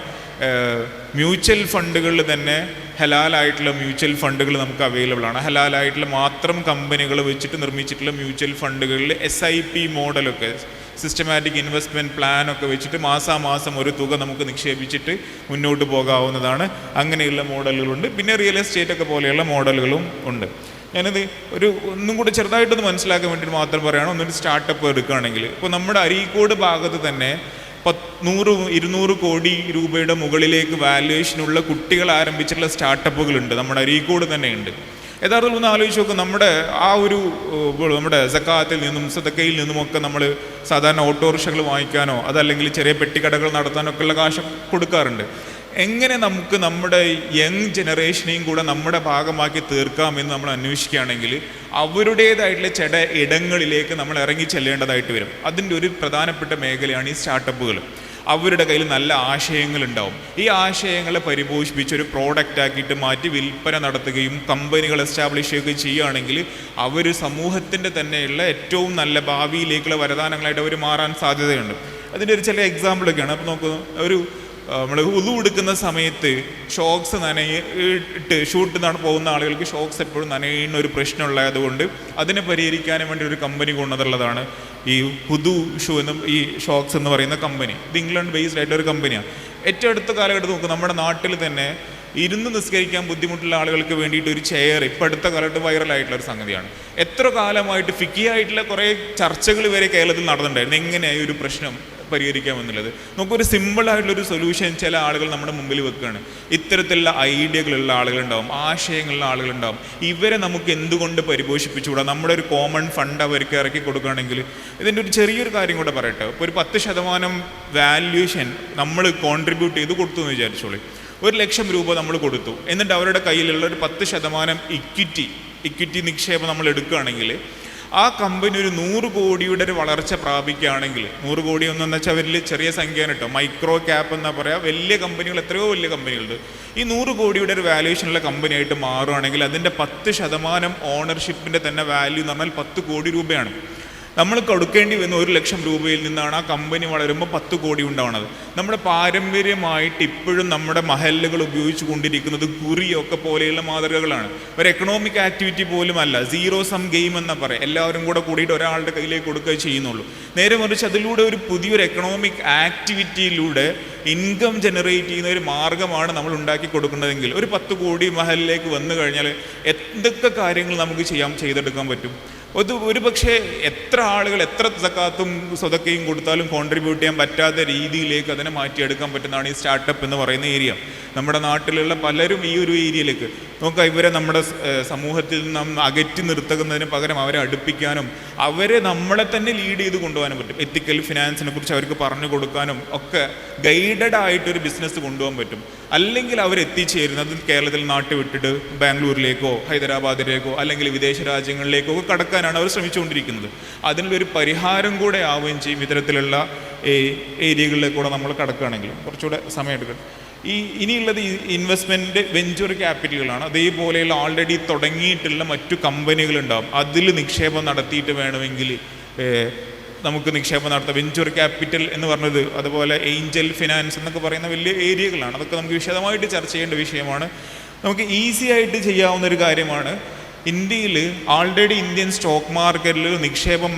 മ്യൂച്വൽ ഫണ്ടുകളിൽ തന്നെ ഹലാലായിട്ടുള്ള മ്യൂച്വൽ ഫണ്ടുകൾ നമുക്ക് അവൈലബിൾ ആണ്. ഹലാലായിട്ടുള്ള മാത്രം കമ്പനികൾ വെച്ചിട്ട് നിർമ്മിച്ചിട്ടുള്ള മ്യൂച്വൽ ഫണ്ടുകളിൽ SIP മോഡലൊക്കെ, സിസ്റ്റമാറ്റിക് ഇൻവെസ്റ്റ്മെൻറ്റ് പ്ലാനൊക്കെ വെച്ചിട്ട് മാസാമാസം ഒരു തുക നമുക്ക് നിക്ഷേപിച്ചിട്ട് മുന്നോട്ട് പോകാവുന്നതാണ്. അങ്ങനെയുള്ള മോഡലുകളുണ്ട്. പിന്നെ റിയൽ എസ്റ്റേറ്റ് ഒക്കെ പോലെയുള്ള മോഡലുകളും ഉണ്ട്. ഞാനത് ഒന്നും കൂടി ചെറുതായിട്ടൊന്ന് മനസ്സിലാക്കാൻ വേണ്ടിയിട്ട് മാത്രം പറയുകയാണ്. ഒന്നൊരു സ്റ്റാർട്ടപ്പ് എടുക്കുകയാണെങ്കിൽ ഇപ്പോൾ നമ്മുടെ അരീക്കോട് ഭാഗത്ത് തന്നെ 100-200 കോടി രൂപയുടെ മുകളിലേക്ക് വാല്യുവേഷനുള്ള കുട്ടികൾ ആരംഭിച്ചിട്ടുള്ള സ്റ്റാർട്ടപ്പുകളുണ്ട്. നമ്മുടെ അരീക്കോട് തന്നെ ഉണ്ട്. യഥാർത്ഥത്തിൽ ഒന്ന് ആലോചിച്ച് നോക്കും, നമ്മുടെ സക്കാത്തിൽ നിന്നും സദക്കയിൽ നിന്നുമൊക്കെ നമ്മൾ സാധാരണ ഓട്ടോറിക്ഷകൾ വാങ്ങിക്കാനോ അതല്ലെങ്കിൽ ചെറിയ പെട്ടിക്കടകൾ നടത്താനോ ഒക്കെ ഉള്ള കാശ് കൊടുക്കാറുണ്ട്. എങ്ങനെ നമുക്ക് നമ്മുടെ യങ് ജനറേഷനെയും കൂടെ നമ്മുടെ ഭാഗമാക്കി തീർക്കാമെന്ന് നമ്മൾ അന്വേഷിക്കുകയാണെങ്കിൽ അവരുടേതായിട്ടുള്ള ചില ഇടങ്ങളിലേക്ക് നമ്മൾ ഇറങ്ങി ചെല്ലേണ്ടതായിട്ട് വരും. അതിൻ്റെ ഒരു പ്രധാനപ്പെട്ട മേഖലയാണ് ഈ സ്റ്റാർട്ടപ്പുകൾ. അവരുടെ കയ്യിൽ നല്ല ആശയങ്ങളുണ്ടാവും. ഈ ആശയങ്ങളെ പരിപോഷിപ്പിച്ച് ഒരു പ്രോഡക്റ്റ് ആക്കിയിട്ട് മാറ്റി വിൽപ്പന നടത്തുകയും കമ്പനികൾ എസ്റ്റാബ്ലിഷ് ചെയ്യുകയും ചെയ്യുകയാണെങ്കിൽ അവർ സമൂഹത്തിൻ്റെ തന്നെയുള്ള ഏറ്റവും നല്ല ഭാവിയിലേക്കുള്ള വരദാനങ്ങളായിട്ട് അവർ മാറാൻ സാധ്യതയുണ്ട്. അതിൻ്റെ ഒരു ചില എക്സാമ്പിളൊക്കെയാണ്. അപ്പോൾ നമുക്ക് ഒരു നമ്മൾ ഉളു എടുക്കുന്ന സമയത്ത് ഷോക്സ് ഇട്ട് ഷൂട്ട് പോകുന്ന ആളുകൾക്ക് ഷോക്സ് എപ്പോഴും നനയുന്ന ഒരു പ്രശ്നമുള്ളതുകൊണ്ട് അതിനെ പരിഹരിക്കാനും വേണ്ടി ഒരു കമ്പനി കൊണ്ടുവന്നുള്ളതാണ് ഈ ഹുദു ഷൂ എന്നും ഈ ഷോക്സ് എന്ന് പറയുന്ന കമ്പനി. ഇത് ഇംഗ്ലണ്ട് ബേസ്ഡ് ആയിട്ടുള്ള ഒരു കമ്പനിയാണ്. ഏറ്റവും അടുത്ത കാലഘട്ടത്തിൽ നോക്കും, നമ്മുടെ നാട്ടിൽ തന്നെ ഇരുന്ന് നിസ്കരിക്കാൻ ബുദ്ധിമുട്ടുള്ള ആളുകൾക്ക് വേണ്ടിയിട്ട് ഒരു ചെയർ ഇപ്പോൾ അടുത്ത കാലത്ത് വൈറലായിട്ടുള്ള ഒരു സംഗതിയാണ്. എത്ര കാലമായിട്ട് ഫിക്കിയായിട്ടുള്ള കുറേ ചർച്ചകൾ വരെ കേരളത്തിൽ നടന്നിട്ടുണ്ടായിരുന്നു, എങ്ങനെയായി ഒരു പ്രശ്നം പരിഹരിക്കാമെന്നുള്ളത്. നമുക്കൊരു സിമ്പിളായിട്ടുള്ളൊരു സൊല്യൂഷൻ ചില ആളുകൾ നമ്മുടെ മുമ്പിൽ വെക്കുകയാണ്. ഇത്തരത്തിലുള്ള ഐഡിയകളുള്ള ആളുകളുണ്ടാവും, ആശയങ്ങളുള്ള ആളുകളുണ്ടാവും. ഇവരെ നമുക്ക് എന്തുകൊണ്ട് പരിപോഷിപ്പിച്ചുകൂടാ? നമ്മുടെ ഒരു കോമൺ ഫണ്ട് അവർക്ക് ഇറക്കി കൊടുക്കുകയാണെങ്കിൽ. ഇതിൻ്റെ ഒരു ചെറിയൊരു കാര്യം കൂടെ പറയട്ടെ. ഇപ്പോൾ ഒരു 10% വാല്യൂഷൻ നമ്മൾ കോൺട്രിബ്യൂട്ട് ചെയ്ത് കൊടുത്തു എന്ന് വിചാരിച്ചോളൂ. 1,00,000 രൂപ നമ്മൾ കൊടുത്തു. എന്നിട്ട് അവരുടെ കയ്യിലുള്ള ഒരു 10% ഇക്വിറ്റി നിക്ഷേപം നമ്മൾ എടുക്കുകയാണെങ്കിൽ ആ കമ്പനി ഒരു 100 കോടിയുടെ ഒരു വളർച്ച പ്രാപിക്കുകയാണെങ്കിൽ, 100 കോടി ഒന്നെന്ന് വെച്ചാൽ വലിയ ചെറിയ സംഖ്യയാണ് കേട്ടോ, മൈക്രോ ക്യാപ്പ് എന്നാ പറയാം. വലിയ കമ്പനികൾ, എത്രയോ വലിയ കമ്പനികളുണ്ട്. ഈ 100 കോടിയുടെ ഒരു വാല്യൂഷനുള്ള കമ്പനിയായിട്ട് മാറുകയാണെങ്കിൽ അതിൻ്റെ 10% ഓണർഷിപ്പിൻ്റെ തന്നെ വാല്യൂ എന്ന് പറഞ്ഞാൽ 10 കോടി രൂപയാണ്. നമ്മൾ കൊടുക്കേണ്ടി വന്ന 1,00,000 രൂപയിൽ നിന്നാണ് ആ കമ്പനി വളരുമ്പോൾ 10 കോടി ഉണ്ടാവുന്നത്. നമ്മുടെ പാരമ്പര്യമായിട്ട് ഇപ്പോഴും നമ്മുടെ മഹല്ലുകൾ ഉപയോഗിച്ചു കൊണ്ടിരിക്കുന്നത് കുറിയൊക്കെ പോലെയുള്ള മാതൃകകളാണ്. ഒരു എക്കണോമിക് ആക്ടിവിറ്റി പോലും അല്ല, സീറോ സം ഗെയിം എന്നാ പറയാം. എല്ലാവരും കൂടെ കൂടിയിട്ട് ഒരാളുടെ കയ്യിലേക്ക് കൊടുക്കുക ചെയ്യുന്നുള്ളൂ. നേരെ മറിച്ച് അതിലൂടെ ഒരു പുതിയൊരു എക്കണോമിക് ആക്ടിവിറ്റിയിലൂടെ ഇൻകം ജനറേറ്റ് ചെയ്യുന്ന ഒരു മാർഗ്ഗമാണ് നമ്മൾ ഉണ്ടാക്കി കൊടുക്കുന്നതെങ്കിൽ ഒരു 10 കോടി മഹലിലേക്ക് വന്നു കഴിഞ്ഞാൽ എന്തൊക്കെ കാര്യങ്ങൾ നമുക്ക് ചെയ്തെടുക്കാൻ പറ്റും. ഒരു പക്ഷേ എത്ര ആളുകൾ എത്ര സക്കാത്തും സ്വതക്കയും കൊടുത്താലും കോൺട്രിബ്യൂട്ട് ചെയ്യാൻ പറ്റാത്ത രീതിയിലേക്ക് അതിനെ മാറ്റിയെടുക്കാൻ പറ്റുന്നതാണ് ഈ സ്റ്റാർട്ടപ്പ് എന്ന് പറയുന്ന ഏരിയ. നമ്മുടെ നാട്ടിലുള്ള പലരും ഈ ഒരു ഏരിയയിലേക്ക് നോക്കുക, ഇവരെ നമ്മുടെ സമൂഹത്തിൽ നിന്ന് അകറ്റി നിർത്തുന്നതിന് പകരം അവരെ അടുപ്പിക്കാനും അവരെ നമ്മളെ തന്നെ ലീഡ് ചെയ്ത് കൊണ്ടുപോകാനും പറ്റും. എത്തിക്കൽ ഫിനാൻസിനെ കുറിച്ച് അവർക്ക് പറഞ്ഞു കൊടുക്കാനും ഒക്കെ ഗൈഡഡ് ആയിട്ടൊരു ബിസിനസ് കൊണ്ടുപോകാൻ പറ്റും. അല്ലെങ്കിൽ അവരെത്തിച്ചേരുന്നത് കേരളത്തിൽ നാട്ടിൽ വിട്ടിട്ട് ബാംഗ്ലൂരിലേക്കോ ഹൈദരാബാദിലേക്കോ അല്ലെങ്കിൽ വിദേശ രാജ്യങ്ങളിലേക്കോ ഒക്കെ കടക്കാനാണ് അവർ ശ്രമിച്ചുകൊണ്ടിരിക്കുന്നത്. അതിനുള്ളൊരു പരിഹാരം കൂടെ ആവുകയും ചെയ്യും ഇത്തരത്തിലുള്ള ഏരിയകളിലേക്കൂടെ നമ്മൾ കടക്കുകയാണെങ്കിൽ. കുറച്ചുകൂടെ സമയമെടുക്കും. ഇനിയുള്ളത് ഇൻവെസ്റ്റ്മെൻറ്റ് വെഞ്ചർ ക്യാപിറ്റലുകളാണ്. അതേപോലെയുള്ള ഓൾറെഡി തുടങ്ങിയിട്ടുള്ള മറ്റു കമ്പനികളുണ്ടാകും, അതിൽ നിക്ഷേപം നടത്തിയിട്ട് വേണമെങ്കിൽ നമുക്ക് നിക്ഷേപം നടത്താം. വെഞ്ചർ ക്യാപിറ്റൽ എന്ന് പറഞ്ഞത്, അതുപോലെ ഏഞ്ചൽ ഫിനാൻസ് എന്നൊക്കെ പറയുന്ന വലിയ ഏരിയകളാണ്. അതൊക്കെ നമുക്ക് വിശദമായിട്ട് ചർച്ച ചെയ്യേണ്ട വിഷയമാണ്. നമുക്ക് ഈസി ആയിട്ട് ചെയ്യാവുന്ന ഒരു കാര്യമാണ്. ഇന്ത്യയിൽ ഓൾറെഡി ഇന്ത്യൻ സ്റ്റോക്ക് മാർക്കറ്റിൽ നിക്ഷേപം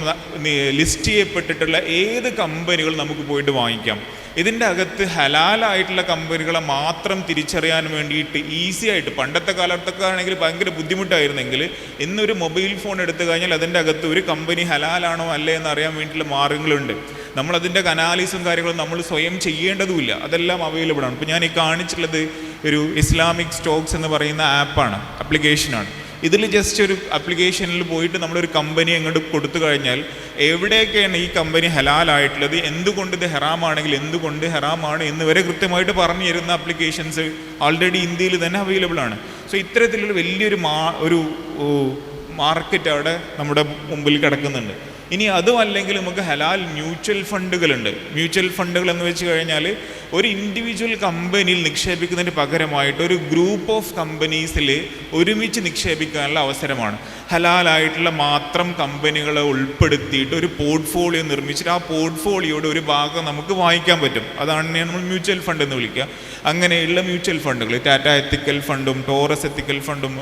ലിസ്റ്റ് ചെയ്യപ്പെട്ടിട്ടുള്ള ഏത് കമ്പനികൾ നമുക്ക് പോയിട്ട് വാങ്ങിക്കാം. ഇതിൻ്റെ അകത്ത് ഹലാലായിട്ടുള്ള കമ്പനികളെ മാത്രം തിരിച്ചറിയാൻ വേണ്ടിയിട്ട് ഈസി ആയിട്ട്, പണ്ടത്തെ കാലത്തൊക്കെ ആണെങ്കിൽ ഭയങ്കര ബുദ്ധിമുട്ടായിരുന്നെങ്കിൽ ഇന്നൊരു മൊബൈൽ ഫോൺ എടുത്തു കഴിഞ്ഞാൽ അതിൻ്റെ അകത്ത് ഒരു കമ്പനി ഹലാലാണോ അല്ലേ എന്ന് അറിയാൻ വേണ്ടിയിട്ടുള്ള മാർഗ്ഗങ്ങളുണ്ട്. നമ്മളതിൻ്റെ അനാലിസും കാര്യങ്ങളും നമ്മൾ സ്വയം ചെയ്യേണ്ടതുമില്ല, അതെല്ലാം അവൈലബിൾ ആണ്. ഇപ്പോൾ ഞാൻ ഈ കാണിച്ചിട്ടുള്ളത് ഒരു ഇസ്ലാമിക് സ്റ്റോക്സ് എന്ന് പറയുന്ന ആപ്പാണ്, ആപ്ലിക്കേഷനാണ്. ഇതിൽ ജസ്റ്റ് ഒരു ആപ്ലിക്കേഷനിൽ പോയിട്ട് നമ്മളൊരു കമ്പനി അങ്ങോട്ട് കൊടുത്തു കഴിഞ്ഞാൽ എവിടെയൊക്കെയാണ് ഈ കമ്പനി ഹലാലായിട്ടുള്ളത്, എന്തുകൊണ്ട് ഇത് ഹെറാമാണെങ്കിൽ എന്തുകൊണ്ട് ഹെറാമാണ് എന്ന് വരെ കൃത്യമായിട്ട് പറഞ്ഞു തരുന്ന ആപ്ലിക്കേഷൻസ് ഓൾറെഡി ഇന്ത്യയിൽ തന്നെ അവൈലബിൾ ആണ്. സോ ഇത്തരത്തിലുള്ള വലിയൊരു മാർക്കറ്റ് അവിടെ നമ്മുടെ മുമ്പിൽ കിടക്കുന്നുണ്ട്. ഇനി അതും അല്ലെങ്കിൽ നമുക്ക് ഹലാൽ മ്യൂച്വൽ ഫണ്ടുകളുണ്ട്. മ്യൂച്വൽ ഫണ്ടുകൾ എന്ന് വെച്ച് കഴിഞ്ഞാൽ ഒരു ഇൻഡിവിജ്വൽ കമ്പനിയിൽ നിക്ഷേപിക്കുന്നതിന് പകരമായിട്ട് ഒരു ഗ്രൂപ്പ് ഓഫ് കമ്പനീസിൽ ഒരുമിച്ച് നിക്ഷേപിക്കാനുള്ള അവസരമാണ്. ഹലാലായിട്ടുള്ള മാത്രം കമ്പനികളെ ഉൾപ്പെടുത്തിയിട്ട് ഒരു പോർട്ട്ഫോളിയോ നിർമ്മിച്ചിട്ട് ആ പോർട്ട്ഫോളിയോയുടെ ഒരു ഭാഗം നമുക്ക് വാങ്ങിക്കാൻ പറ്റും. അതാണ് നമ്മൾ മ്യൂച്വൽ ഫണ്ട് എന്ന് വിളിക്കുക. അങ്ങനെയുള്ള മ്യൂച്വൽ ഫണ്ടുകൾ, ടാറ്റ എത്തിക്കൽ ഫണ്ടും ടോറസ് എത്തിക്കൽ ഫണ്ടും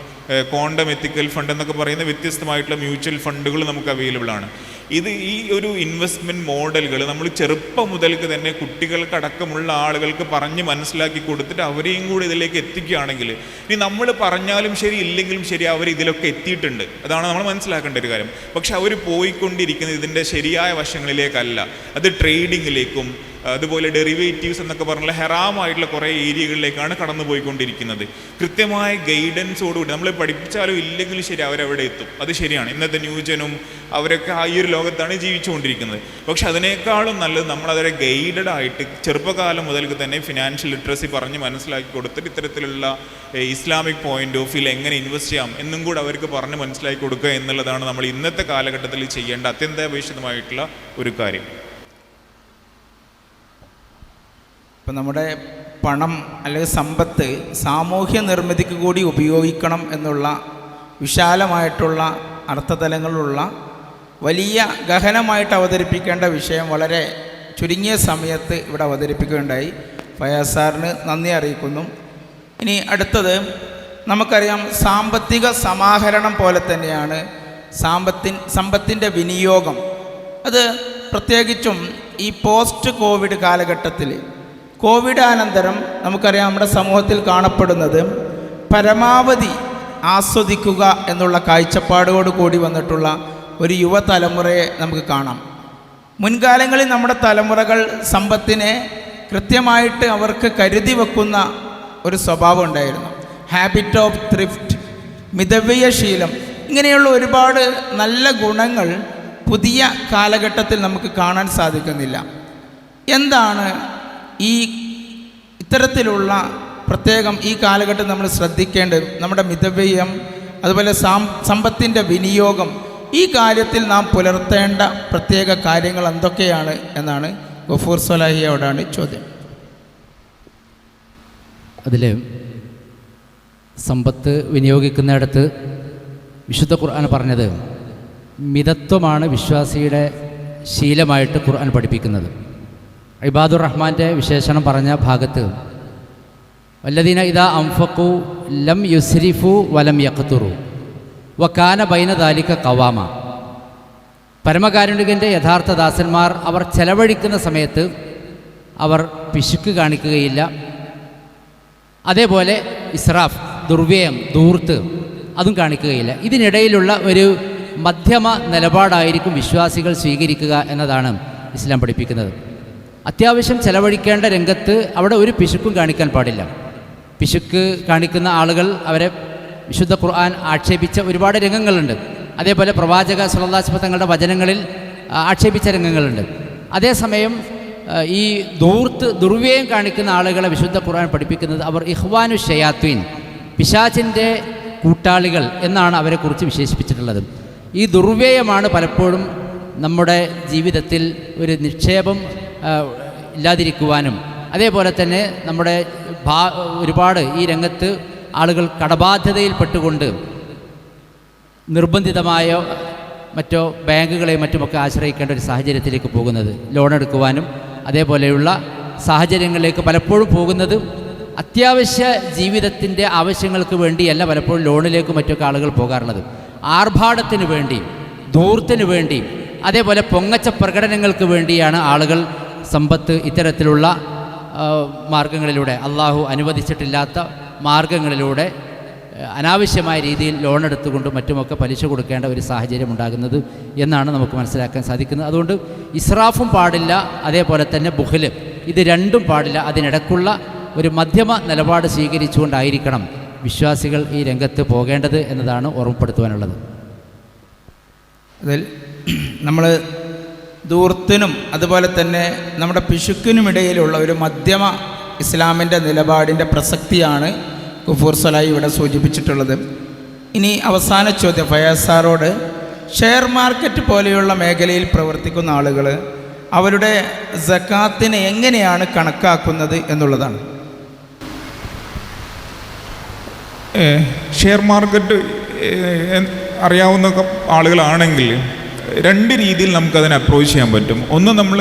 ക്വാണ്ടം എത്തിക്കൽ ഫണ്ട് എന്നൊക്കെ പറയുന്ന വ്യത്യസ്തമായിട്ടുള്ള മ്യൂച്വൽ ഫണ്ടുകൾ നമുക്ക് അവൈലബിൾ ആണ്. ഈ ഒരു ഇൻവെസ്റ്റ്മെൻറ്റ് മോഡലുകൾ നമ്മൾ ചെറുപ്പം മുതൽക്ക് തന്നെ കുട്ടികൾക്കടക്കമുള്ള ആളുകൾക്ക് പറഞ്ഞ് മനസ്സിലാക്കി കൊടുത്തിട്ട് അവരെയും കൂടി ഇതിലേക്ക് എത്തിക്കുകയാണെങ്കിൽ, ഇനി നമ്മൾ പറഞ്ഞാലും ശരി ഇല്ലെങ്കിലും ശരി അവർ ഇതിലൊക്കെ എത്തിയിട്ടുണ്ട്, അതാണ് നമ്മൾ മനസ്സിലാക്കേണ്ട ഒരു കാര്യം. പക്ഷെ അവർ പോയിക്കൊണ്ടിരിക്കുന്നത് ഇതിൻ്റെ ശരിയായ വശങ്ങളിലേക്കല്ല, അത് ട്രേഡിങ്ങിലേക്കും അതുപോലെ ഡെറിവേറ്റീവ്സ് എന്നൊക്കെ പറഞ്ഞുള്ള ഹെറാമായിട്ടുള്ള കുറേ ഏരിയകളിലേക്കാണ് കടന്നു പോയിക്കൊണ്ടിരിക്കുന്നത്. കൃത്യമായ ഗൈഡൻസോടുകൂടി നമ്മൾ പഠിപ്പിച്ചാലും ഇല്ലെങ്കിലും ശരി അവരവിടെ എത്തും. അത് ശരിയാണ്. ഇന്നത്തെ ന്യൂജനും അവരൊക്കെ ഈ ഒരു ലോകത്താണ് ജീവിച്ചുകൊണ്ടിരിക്കുന്നത്. പക്ഷെ അതിനേക്കാളും നല്ലത് നമ്മളവരെ ഗൈഡഡ് ആയിട്ട് ചെറുപ്പകാലം മുതൽക്ക് തന്നെ ഫിനാൻഷ്യൽ ലിറ്ററസി പറഞ്ഞ് മനസ്സിലാക്കി കൊടുത്തിട്ട് ഇത്തരത്തിലുള്ള ഇസ്ലാമിക് പോയിന്റ് ഓഫ് വ്യൂവിൽ എങ്ങനെ ഇൻവെസ്റ്റ് ചെയ്യാം എന്നും കൂടെ അവർക്ക് പറഞ്ഞ് മനസ്സിലാക്കി കൊടുക്കുക എന്നുള്ളതാണ് നമ്മൾ ഇന്നത്തെ കാലഘട്ടത്തിൽ ചെയ്യേണ്ട അത്യന്താപേക്ഷിതമായിട്ടുള്ള ഒരു കാര്യം. ഇപ്പം നമ്മുടെ പണം അല്ലെങ്കിൽ സമ്പത്ത് സാമൂഹ്യ നിർമ്മിതിക്ക് കൂടി ഉപയോഗിക്കണം എന്നുള്ള വിശാലമായിട്ടുള്ള അർത്ഥതലങ്ങളുള്ള വലിയ ഗഹനമായിട്ട് അവതരിപ്പിക്കേണ്ട വിഷയം വളരെ ചുരുങ്ങിയ സമയത്ത് ഇവിടെ അവതരിപ്പിക്കുകയുണ്ടായി. ഫയാസ് സാറിന് നന്ദി അറിയിക്കുന്നു. ഇനി അടുത്തത് നമുക്കറിയാം, സാമ്പത്തിക സമാഹരണം പോലെ തന്നെയാണ് സമ്പത്തിൻ്റെ വിനിയോഗം. അത് പ്രത്യേകിച്ചും ഈ പോസ്റ്റ് കോവിഡ് കാലഘട്ടത്തിൽ, കോവിഡ് അനന്തരം നമുക്കറിയാം നമ്മുടെ സമൂഹത്തിൽ കാണപ്പെടുന്നത് പരമാവധി ആസ്വദിക്കുക എന്നുള്ള കാഴ്ചപ്പാടോട് കൂടി വന്നിട്ടുള്ള ഒരു യുവതലമുറയെ നമുക്ക് കാണാം. മുൻകാലങ്ങളിൽ നമ്മുടെ തലമുറകൾ സമ്പത്തിനെ കൃത്യമായിട്ട് അവർക്ക് കരുതി വെക്കുന്ന ഒരു സ്വഭാവം ഉണ്ടായിരുന്നു. ഹാബിറ്റ് ഓഫ് ത്രിഫ്റ്റ്, മിതവ്യയ ശീലം, ഇങ്ങനെയുള്ള ഒരുപാട് നല്ല ഗുണങ്ങൾ പുതിയ കാലഘട്ടത്തിൽ നമുക്ക് കാണാൻ സാധിക്കുന്നില്ല. എന്താണ് ഈ ഇത്തരത്തിലുള്ള പ്രത്യേകം ഈ കാലഘട്ടം നമ്മൾ ശ്രദ്ധിക്കേണ്ടത്? നമ്മുടെ മിതവ്യയം, അതുപോലെ സമ്പത്തിൻ്റെ വിനിയോഗം, ഈ കാര്യത്തിൽ നാം പുലർത്തേണ്ട പ്രത്യേക കാര്യങ്ങൾ എന്തൊക്കെയാണ് എന്നാണ് ഗഫൂർ സ്വലാഹിയോടാണ് ചോദ്യം. അതിൽ സമ്പത്ത് വിനിയോഗിക്കുന്നിടത്ത് വിശുദ്ധ ഖുർആൻ പറഞ്ഞത് മിതത്വമാണ് വിശ്വാസിയുടെ ശീലമായിട്ട് ഖുർആൻ പഠിപ്പിക്കുന്നത്. ഇബാദുർ റഹ്മാൻ്റെ വിശേഷണം പറഞ്ഞ ഭാഗത്ത് വല്ലദീന ഇദാ അൻഫഖു ലം യുസ്രിഫു വലം യഖ്തുറു വകാന ബൈന ദാലിക ഖവാമ. പരമകാരുണികൻ്റെ യഥാർത്ഥ ദാസന്മാർ അവർ ചെലവഴിക്കുന്ന സമയത്ത് അവർ പിശുക്ക് കാണിക്കുകയില്ല. അതേപോലെ ഇസ്രാഫ്, ദുർവ്യയം, ധൂർത്ത് അതും കാണിക്കുകയില്ല. ഇതിനിടയിലുള്ള ഒരു മധ്യമ നിലപാടായിരിക്കും വിശ്വാസികൾ സ്വീകരിക്കുക എന്നതാണ് ഇസ്ലാം പഠിപ്പിക്കുന്നത്. അത്യാവശ്യം ചെലവഴിക്കേണ്ട രംഗത്ത് അവിടെ ഒരു പിശുക്കും കാണിക്കാൻ പാടില്ല. പിശുക്ക് കാണിക്കുന്ന ആളുകൾ അവരെ വിശുദ്ധ ഖുർആൻ ആക്ഷേപിച്ച ഒരുപാട് രംഗങ്ങളുണ്ട്. അതേപോലെ പ്രവാചക സ്വല്ലല്ലാഹു അലൈഹി വസല്ലം തങ്ങളുടെ വചനങ്ങളിൽ ആക്ഷേപിച്ച രംഗങ്ങളുണ്ട്. അതേസമയം ഈ ദുർവ്യയം കാണിക്കുന്ന ആളുകളെ വിശുദ്ധ ഖുർആൻ പഠിപ്പിക്കുന്നത് അവർ ഇഖ്വാനു ഷയാത്വീൻ, പിശാചിൻ്റെ കൂട്ടാളികൾ എന്നാണ് അവരെക്കുറിച്ച് വിശേഷിപ്പിച്ചിട്ടുള്ളത്. ഈ ദുർവ്യയമാണ് പലപ്പോഴും നമ്മുടെ ജീവിതത്തിൽ ഒരു നിക്ഷേപം ഇല്ലാതിരിക്കുവാനും, അതേപോലെ തന്നെ നമ്മുടെ ഒരുപാട് ഈ രംഗത്ത് ആളുകൾ കടബാധ്യതയിൽപ്പെട്ടുകൊണ്ട് നിർബന്ധിതമായോ മറ്റോ ബാങ്കുകളെയും മറ്റുമൊക്കെ ആശ്രയിക്കേണ്ട ഒരു സാഹചര്യത്തിലേക്ക് പോകുന്നത്, ലോൺ എടുക്കുവാനും അതേപോലെയുള്ള സാഹചര്യങ്ങളിലേക്ക് പലപ്പോഴും പോകുന്നത് അത്യാവശ്യ ജീവിതത്തിൻ്റെ ആവശ്യങ്ങൾക്ക് വേണ്ടിയല്ല പലപ്പോഴും ലോണിലേക്ക് മറ്റൊക്കെ ആളുകൾ പോകാറുള്ളത്. ആർഭാടത്തിന് വേണ്ടി, ധൂർത്തിന് വേണ്ടി, അതേപോലെ പൊങ്ങച്ച പ്രകടനങ്ങൾക്ക് വേണ്ടിയാണ് ആളുകൾ സമ്പത്ത് ഇത്തരത്തിലുള്ള മാർഗങ്ങളിലൂടെ, അള്ളാഹു അനുവദിച്ചിട്ടില്ലാത്ത മാർഗങ്ങളിലൂടെ അനാവശ്യമായ രീതിയിൽ ലോൺ എടുത്തുകൊണ്ടും മറ്റുമൊക്കെ പലിശ കൊടുക്കേണ്ട ഒരു സാഹചര്യം ഉണ്ടാകുന്നത് എന്നാണ് നമുക്ക് മനസ്സിലാക്കാൻ സാധിക്കുന്നത്. അതുകൊണ്ട് ഇസ്രാഫും പാടില്ല, അതേപോലെ തന്നെ ബുഖ്ല്, ഇത് രണ്ടും പാടില്ല. അതിനിടക്കുള്ള ഒരു മധ്യമ നിലപാട് സ്വീകരിച്ചുകൊണ്ടായിരിക്കണം വിശ്വാസികൾ ഈ രംഗത്ത് പോകേണ്ടത് എന്നതാണ് ഓർമ്മപ്പെടുത്തുവാനുള്ളത്. അതിൽ നമ്മൾ ധൂർത്തിനും അതുപോലെ തന്നെ നമ്മുടെ പിശുക്കിനുമിടയിലുള്ള ഒരു മധ്യമ ഇസ്ലാമിൻ്റെ നിലപാടിൻ്റെ പ്രസക്തിയാണ് ഗഫൂർ സ്വലാഹി ഇവിടെ സൂചിപ്പിച്ചിട്ടുള്ളത്. ഇനി അവസാന ചോദ്യം ഫയാസ് സാറോട്. ഷെയർ മാർക്കറ്റ് പോലെയുള്ള മേഖലയിൽ പ്രവർത്തിക്കുന്ന ആളുകൾ അവരുടെ സക്കാത്തിനെ എങ്ങനെയാണ് കണക്കാക്കുന്നത് എന്നുള്ളതാണ്. ഷെയർ മാർക്കറ്റ് അറിയാവുന്ന ആളുകളാണെങ്കിൽ രണ്ട് രീതിയിൽ നമുക്കതിനെ അപ്രോച്ച് ചെയ്യാൻ പറ്റും. ഒന്ന്, നമ്മൾ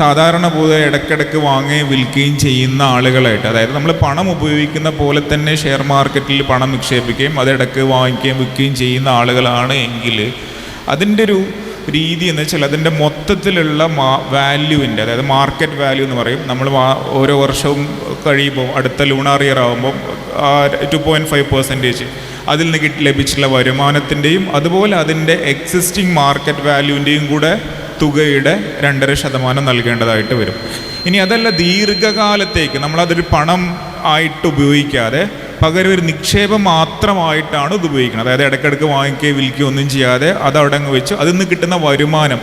സാധാരണ പോലെ ഇടയ്ക്കിടയ്ക്ക് വാങ്ങുകയും വിൽക്കുകയും ചെയ്യുന്ന ആളുകളായിട്ട്, അതായത് നമ്മൾ പണം ഉപയോഗിക്കുന്ന പോലെ തന്നെ ഷെയർ മാർക്കറ്റിൽ പണം നിക്ഷേപിക്കുകയും അതിടയ്ക്ക് വാങ്ങിക്കുകയും വിൽക്കുകയും ചെയ്യുന്ന ആളുകളാണ് എങ്കിൽ അതിൻ്റെ ഒരു രീതി എന്ന് വെച്ചാൽ അതിൻ്റെ മൊത്തത്തിലുള്ള വാല്യൂവിൻ്റെ, അതായത് മാർക്കറ്റ് വാല്യൂ എന്ന് പറയും. നമ്മൾ ഓരോ വർഷവും കഴിയുമ്പോൾ അടുത്ത ലൂണാർ ഇയർ ആകുമ്പോൾ 2.5% അതിൽ നിന്ന് ലഭിച്ചിട്ടുള്ള വരുമാനത്തിൻ്റെയും അതുപോലെ അതിൻ്റെ എക്സിസ്റ്റിംഗ് മാർക്കറ്റ് വാല്യൂവിൻ്റെയും കൂടെ തുകയുടെ 2.5% നൽകേണ്ടതായിട്ട് വരും. ഇനി അതല്ല, ദീർഘകാലത്തേക്ക് നമ്മളതൊരു പണം ആയിട്ട് ഉപയോഗിക്കാതെ പകരം ഒരു നിക്ഷേപം മാത്രമായിട്ടാണ് ഇത് ഉപയോഗിക്കുന്നത്. അതായത് ഇടയ്ക്കിടയ്ക്ക് വാങ്ങിക്കുകയോ വിൽക്കുകയോ ഒന്നും ചെയ്യാതെ അത് അവിടെ അങ്ങ് വെച്ച് അതിൽ നിന്ന് കിട്ടുന്ന വരുമാനം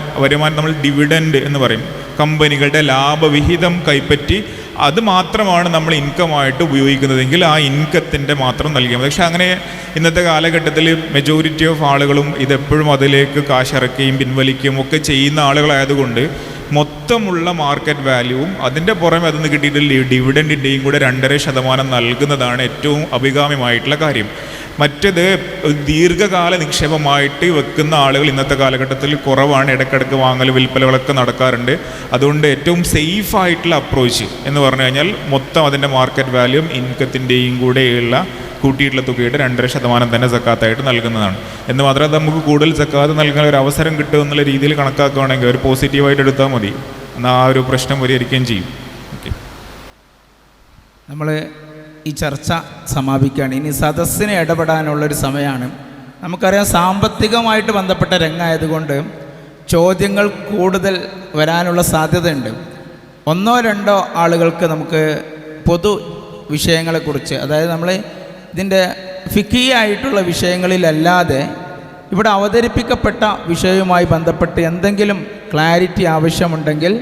നമ്മൾ ഡിവിഡൻഡ് എന്ന് പറയും, കമ്പനികളുടെ ലാഭവിഹിതം കൈപ്പറ്റി അത് മാത്രമാണ് നമ്മൾ ഇൻകമായിട്ട് ഉപയോഗിക്കുന്നതെങ്കിൽ ആ ഇൻകത്തിൻ്റെ മാത്രം നൽകിയാൽ മതി. പക്ഷേ അങ്ങനെ ഇന്നത്തെ കാലഘട്ടത്തിൽ മെജോറിറ്റി ഓഫ് ആളുകളും ഇതെപ്പോഴും അതിലേക്ക് കാശിറക്കുകയും പിൻവലിക്കുകയും ഒക്കെ ചെയ്യുന്ന ആളുകളായതുകൊണ്ട് മൊത്തമുള്ള മാർക്കറ്റ് വാല്യൂവും അതിൻ്റെ പുറമെ അതിൽ നിന്ന് കിട്ടിയിട്ടുള്ള ഡിവിഡൻഡിൻ്റെയും കൂടെ 2.5% നൽകുന്നതാണ് ഏറ്റവും അഭികാമ്യമായിട്ടുള്ള കാര്യം. മറ്റേത് ദീർഘകാല നിക്ഷേപമായിട്ട് വെക്കുന്ന ആളുകൾ ഇന്നത്തെ കാലഘട്ടത്തിൽ കുറവാണ്. ഇടയ്ക്കിടയ്ക്ക് വാങ്ങൽ വിൽപ്പനകളൊക്കെ നടക്കാറുണ്ട്. അതുകൊണ്ട് ഏറ്റവും സേഫായിട്ടുള്ള അപ്രോച്ച് എന്ന് പറഞ്ഞു കഴിഞ്ഞാൽ മൊത്തം അതിൻ്റെ മാർക്കറ്റ് വാല്യൂം ഇൻകത്തിൻ്റെയും കൂടെയുള്ള കൂട്ടിയിട്ടുള്ള തുകയുടെ 2.5% തന്നെ സക്കാത്തായിട്ട് നൽകുന്നതാണ്. എന്ന് മാത്രമല്ല, നമുക്ക് കൂടുതൽ സക്കാത്ത് നൽകാൻ ഒരു അവസരം കിട്ടും എന്നുള്ള രീതിയിൽ കണക്കാക്കുകയാണെങ്കിൽ ഒരു പോസിറ്റീവായിട്ട് എടുത്താൽ മതി, എന്നാൽ ആ ഒരു പ്രശ്നം പരിഹരിക്കുകയും ചെയ്യും. ഓക്കെ, നമ്മൾ ഈ ചർച്ച സമാപിക്കുകയാണ്. ഇനി സദസ്സിന് ഇടപെടാനുള്ളൊരു സമയമാണ്. നമുക്കറിയാം, സാമ്പത്തികമായിട്ട് ബന്ധപ്പെട്ട രംഗമായതുകൊണ്ട് ചോദ്യങ്ങൾ കൂടുതൽ വരാനുള്ള സാധ്യതയുണ്ട്. 1-2 ആളുകൾക്ക് നമുക്ക് പൊതു വിഷയങ്ങളെക്കുറിച്ച്, അതായത് നമ്മൾ ഇതിൻ്റെ ഫിഖിയായിട്ടുള്ള വിഷയങ്ങളിലല്ലാതെ ഇവിടെ അവതരിപ്പിക്കപ്പെട്ട വിഷയവുമായി ബന്ധപ്പെട്ട് എന്തെങ്കിലും ക്ലാരിറ്റി ആവശ്യമുണ്ടെങ്കിൽ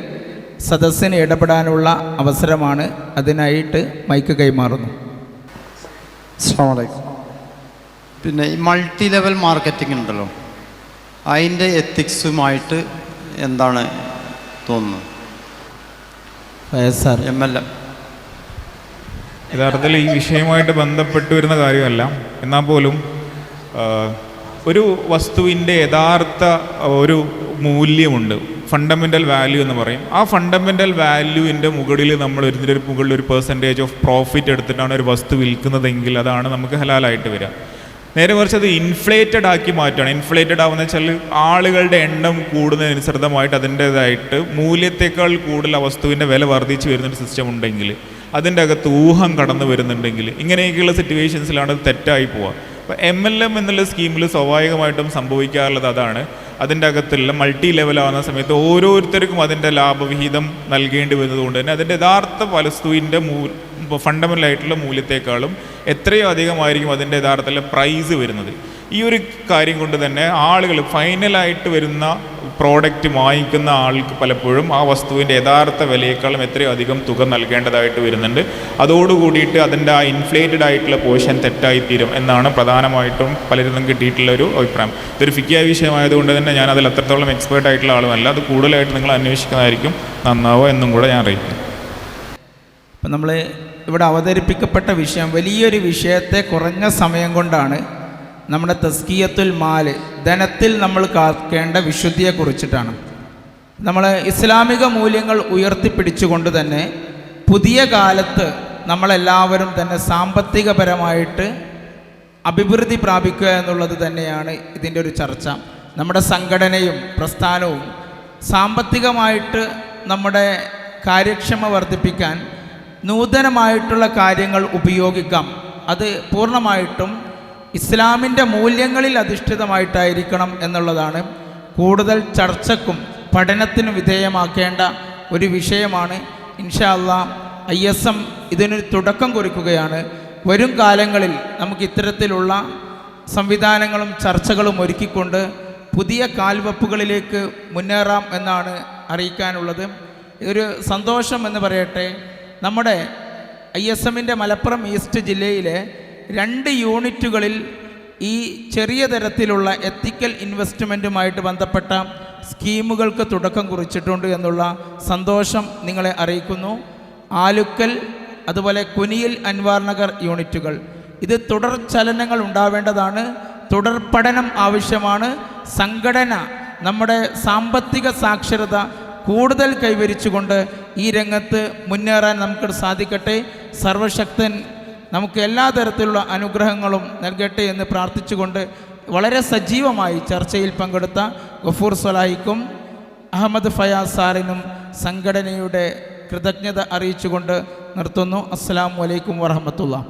സദസ്സിന് ഇടപെടാനുള്ള അവസരമാണ്. അതിനായിട്ട് മൈക്ക് കൈമാറുന്നു. അസ്സലാമു അലൈക്കും. പിന്നെ ഈ മൾട്ടി ലെവൽ മാർക്കറ്റിംഗ് ഉണ്ടല്ലോ, അതിൻ്റെ എത്തിക്സുമായിട്ട് എന്താണ് തോന്നുന്നത്? MLM യഥാർത്ഥത്തിൽ ഈ വിഷയവുമായിട്ട് ബന്ധപ്പെട്ട് വരുന്ന കാര്യമല്ല, എന്നാൽ പോലും ഒരു വസ്തുവിൻ്റെ യഥാർത്ഥ ഒരു മൂല്യമുണ്ട്, ഫണ്ടമെൻ്റൽ വാല്യൂ എന്ന് പറയും. ആ ഫണ്ടമെൻ്റൽ വാല്യൂവിൻ്റെ മുകളിൽ നമ്മൾ ഇതിൻ്റെ മുകളിൽ ഒരു പെർസെൻറ്റേജ് ഓഫ് പ്രോഫിറ്റ് എടുത്തിട്ടാണ് ഒരു വസ്തു വിൽക്കുന്നതെങ്കിൽ അതാണ് നമുക്ക് ഹലാലായിട്ട് വരിക. നേരെ മറിച്ച് അത് ഇൻഫ്ലേറ്റഡ് ആക്കി മാറ്റുകയാണ്. ഇൻഫ്ലേറ്റഡ് ആവുന്ന വെച്ചാൽ ആളുകളുടെ എണ്ണം കൂടുന്നതിനനുസൃതമായിട്ട് അതിൻ്റേതായിട്ട് മൂല്യത്തേക്കാൾ കൂടുതൽ ആ വസ്തുവിൻ്റെ വില വർദ്ധിച്ചു വരുന്നൊരു സിസ്റ്റം ഉണ്ടെങ്കിൽ, അതിൻ്റെ അകത്ത് ഊഹം കടന്നു വരുന്നുണ്ടെങ്കിൽ, ഇങ്ങനെയൊക്കെയുള്ള സിറ്റുവേഷൻസിലാണ് അത് തെറ്റായി പോവുക. അപ്പോൾ MLM എന്നുള്ള സ്കീമിൽ സ്വാഭാവികമായിട്ടും സംഭവിക്കാറുള്ളത് അതാണ്. അതിൻ്റെ അകത്തുള്ള മൾട്ടി ലെവലാവുന്ന സമയത്ത് ഓരോരുത്തർക്കും അതിൻ്റെ ലാഭവിഹിതം നൽകേണ്ടി വരുന്നതുകൊണ്ട് തന്നെ അതിൻ്റെ യഥാർത്ഥ വസ്തുവിൻ്റെ ഫണ്ടമെൻ്റലായിട്ടുള്ള മൂല്യത്തെക്കാളും എത്രയോ അധികമായിരിക്കും അതിൻ്റെ യഥാർത്ഥത്തിലെ പ്രൈസ് വരുന്നത്. ഈ ഒരു കാര്യം കൊണ്ട് തന്നെ ആളുകൾ ഫൈനലായിട്ട് വരുന്ന പ്രോഡക്റ്റ് വാങ്ങിക്കുന്ന ആൾക്ക് പലപ്പോഴും ആ വസ്തുവിൻ്റെ യഥാർത്ഥ വിലയേക്കാളും എത്രയോ അധികം തുക നൽകേണ്ടതായിട്ട് വരുന്നുണ്ട്. അതോടുകൂടിയിട്ട് അതിൻ്റെ ആ ഇൻഫ്ലേറ്റഡ് ആയിട്ടുള്ള പോർഷൻ തെറ്റായിത്തീരും എന്നാണ് പ്രധാനമായിട്ടും പലരിലും കിട്ടിയിട്ടുള്ള ഒരു അഭിപ്രായം. ഇതൊരു ഫിക്കിയ വിഷയമായതുകൊണ്ട് തന്നെ ഞാൻ അതിൽ അത്രത്തോളം എക്സ്പേർട്ട് ആയിട്ടുള്ള ആളുമല്ല. അത് കൂടുതലായിട്ട് നിങ്ങൾ അന്വേഷിക്കുന്നതായിരിക്കും നന്നാവുക എന്നും കൂടെ ഞാൻ അറിയിക്കും. അപ്പം നമ്മൾ ഇവിടെ അവതരിപ്പിക്കപ്പെട്ട വിഷയം വലിയൊരു വിഷയത്തെ കുറഞ്ഞ സമയം കൊണ്ടാണ് നമ്മുടെ തസ്കിയത്തുൽ മാല്, ധനത്തിൽ നമ്മൾ കാക്കേണ്ട വിശുദ്ധിയെക്കുറിച്ചിട്ടാണ്. നമ്മൾ ഇസ്ലാമിക മൂല്യങ്ങൾ ഉയർത്തിപ്പിടിച്ചുകൊണ്ട് തന്നെ പുതിയ കാലത്ത് നമ്മളെല്ലാവരും തന്നെ സാമ്പത്തികപരമായിട്ട് അഭിവൃദ്ധി പ്രാപിക്കുക എന്നുള്ളത് തന്നെയാണ് ഇതിൻ്റെ ഒരു ചർച്ച. നമ്മുടെ സംഘടനയും പ്രസ്ഥാനവും സാമ്പത്തികമായിട്ട് നമ്മുടെ കാര്യക്ഷമ വർദ്ധിപ്പിക്കാൻ നൂതനമായിട്ടുള്ള കാര്യങ്ങൾ ഉപയോഗിക്കാം. അത് പൂർണ്ണമായിട്ടും ഇസ്ലാമിൻ്റെ മൂല്യങ്ങളിൽ അധിഷ്ഠിതമായിട്ടായിരിക്കണം എന്നുള്ളതാണ് കൂടുതൽ ചർച്ചക്കും പഠനത്തിനും വിധേയമാക്കേണ്ട ഒരു വിഷയമാണ്. ഇൻഷാ അല്ലാഹ് ISM ഇതിനൊരു തുടക്കം കുറിക്കുകയാണ്. വരും കാലങ്ങളിൽ നമുക്ക് ഇത്തരത്തിലുള്ള സംവിധാനങ്ങളും ചർച്ചകളും ഒരുക്കിക്കൊണ്ട് പുതിയ കാൽവെപ്പുകളിലേക്ക് മുന്നേറാം എന്നാണ് അറിയിക്കാനുള്ളത്. ഒരു സന്തോഷം എന്ന് പറയട്ടെ, നമ്മുടെ ISMൻ്റെ മലപ്പുറം ഈസ്റ്റ് ജില്ലയിലെ 2 യൂണിറ്റുകളിൽ ഈ ചെറിയ തരത്തിലുള്ള എത്തിക്കൽ ഇൻവെസ്റ്റ്മെൻറ്റുമായിട്ട് ബന്ധപ്പെട്ട സ്കീമുകൾക്ക് തുടക്കം കുറിച്ചിട്ടുണ്ട് എന്നുള്ള സന്തോഷം നിങ്ങളെ അറിയിക്കുന്നു. ആലുക്കൽ, അതുപോലെ കുനിയിൽ, അൻവാർ നഗർ യൂണിറ്റുകൾ, ഇത് തുടർ ചലനങ്ങൾ ഉണ്ടാവേണ്ടതാണ്. തുടർ പഠനം ആവശ്യമാണ്. സംഘടന, നമ്മുടെ സാമ്പത്തിക സാക്ഷരത കൂടുതൽ കൈവരിച്ചുകൊണ്ട് ഈ രംഗത്ത് മുന്നേറാൻ നമുക്ക് സാധിക്കട്ടെ. സർവശക്തൻ നമുക്ക് എല്ലാ തരത്തിലുള്ള അനുഗ്രഹങ്ങളും നൽകട്ടെ എന്ന് പ്രാർത്ഥിച്ചുകൊണ്ട് വളരെ സജീവമായി ചർച്ചയിൽ പങ്കെടുത്ത ഗഫൂർ സ്വലാഹിക്കും അഹമ്മദ് ഫയാസ് സാറിനും സംഘടനയുടെ കൃതജ്ഞത അറിയിച്ചുകൊണ്ട് നിർത്തുന്നു. അസ്സലാമു അലൈക്കും വറഹ്മത്തുള്ളാഹി.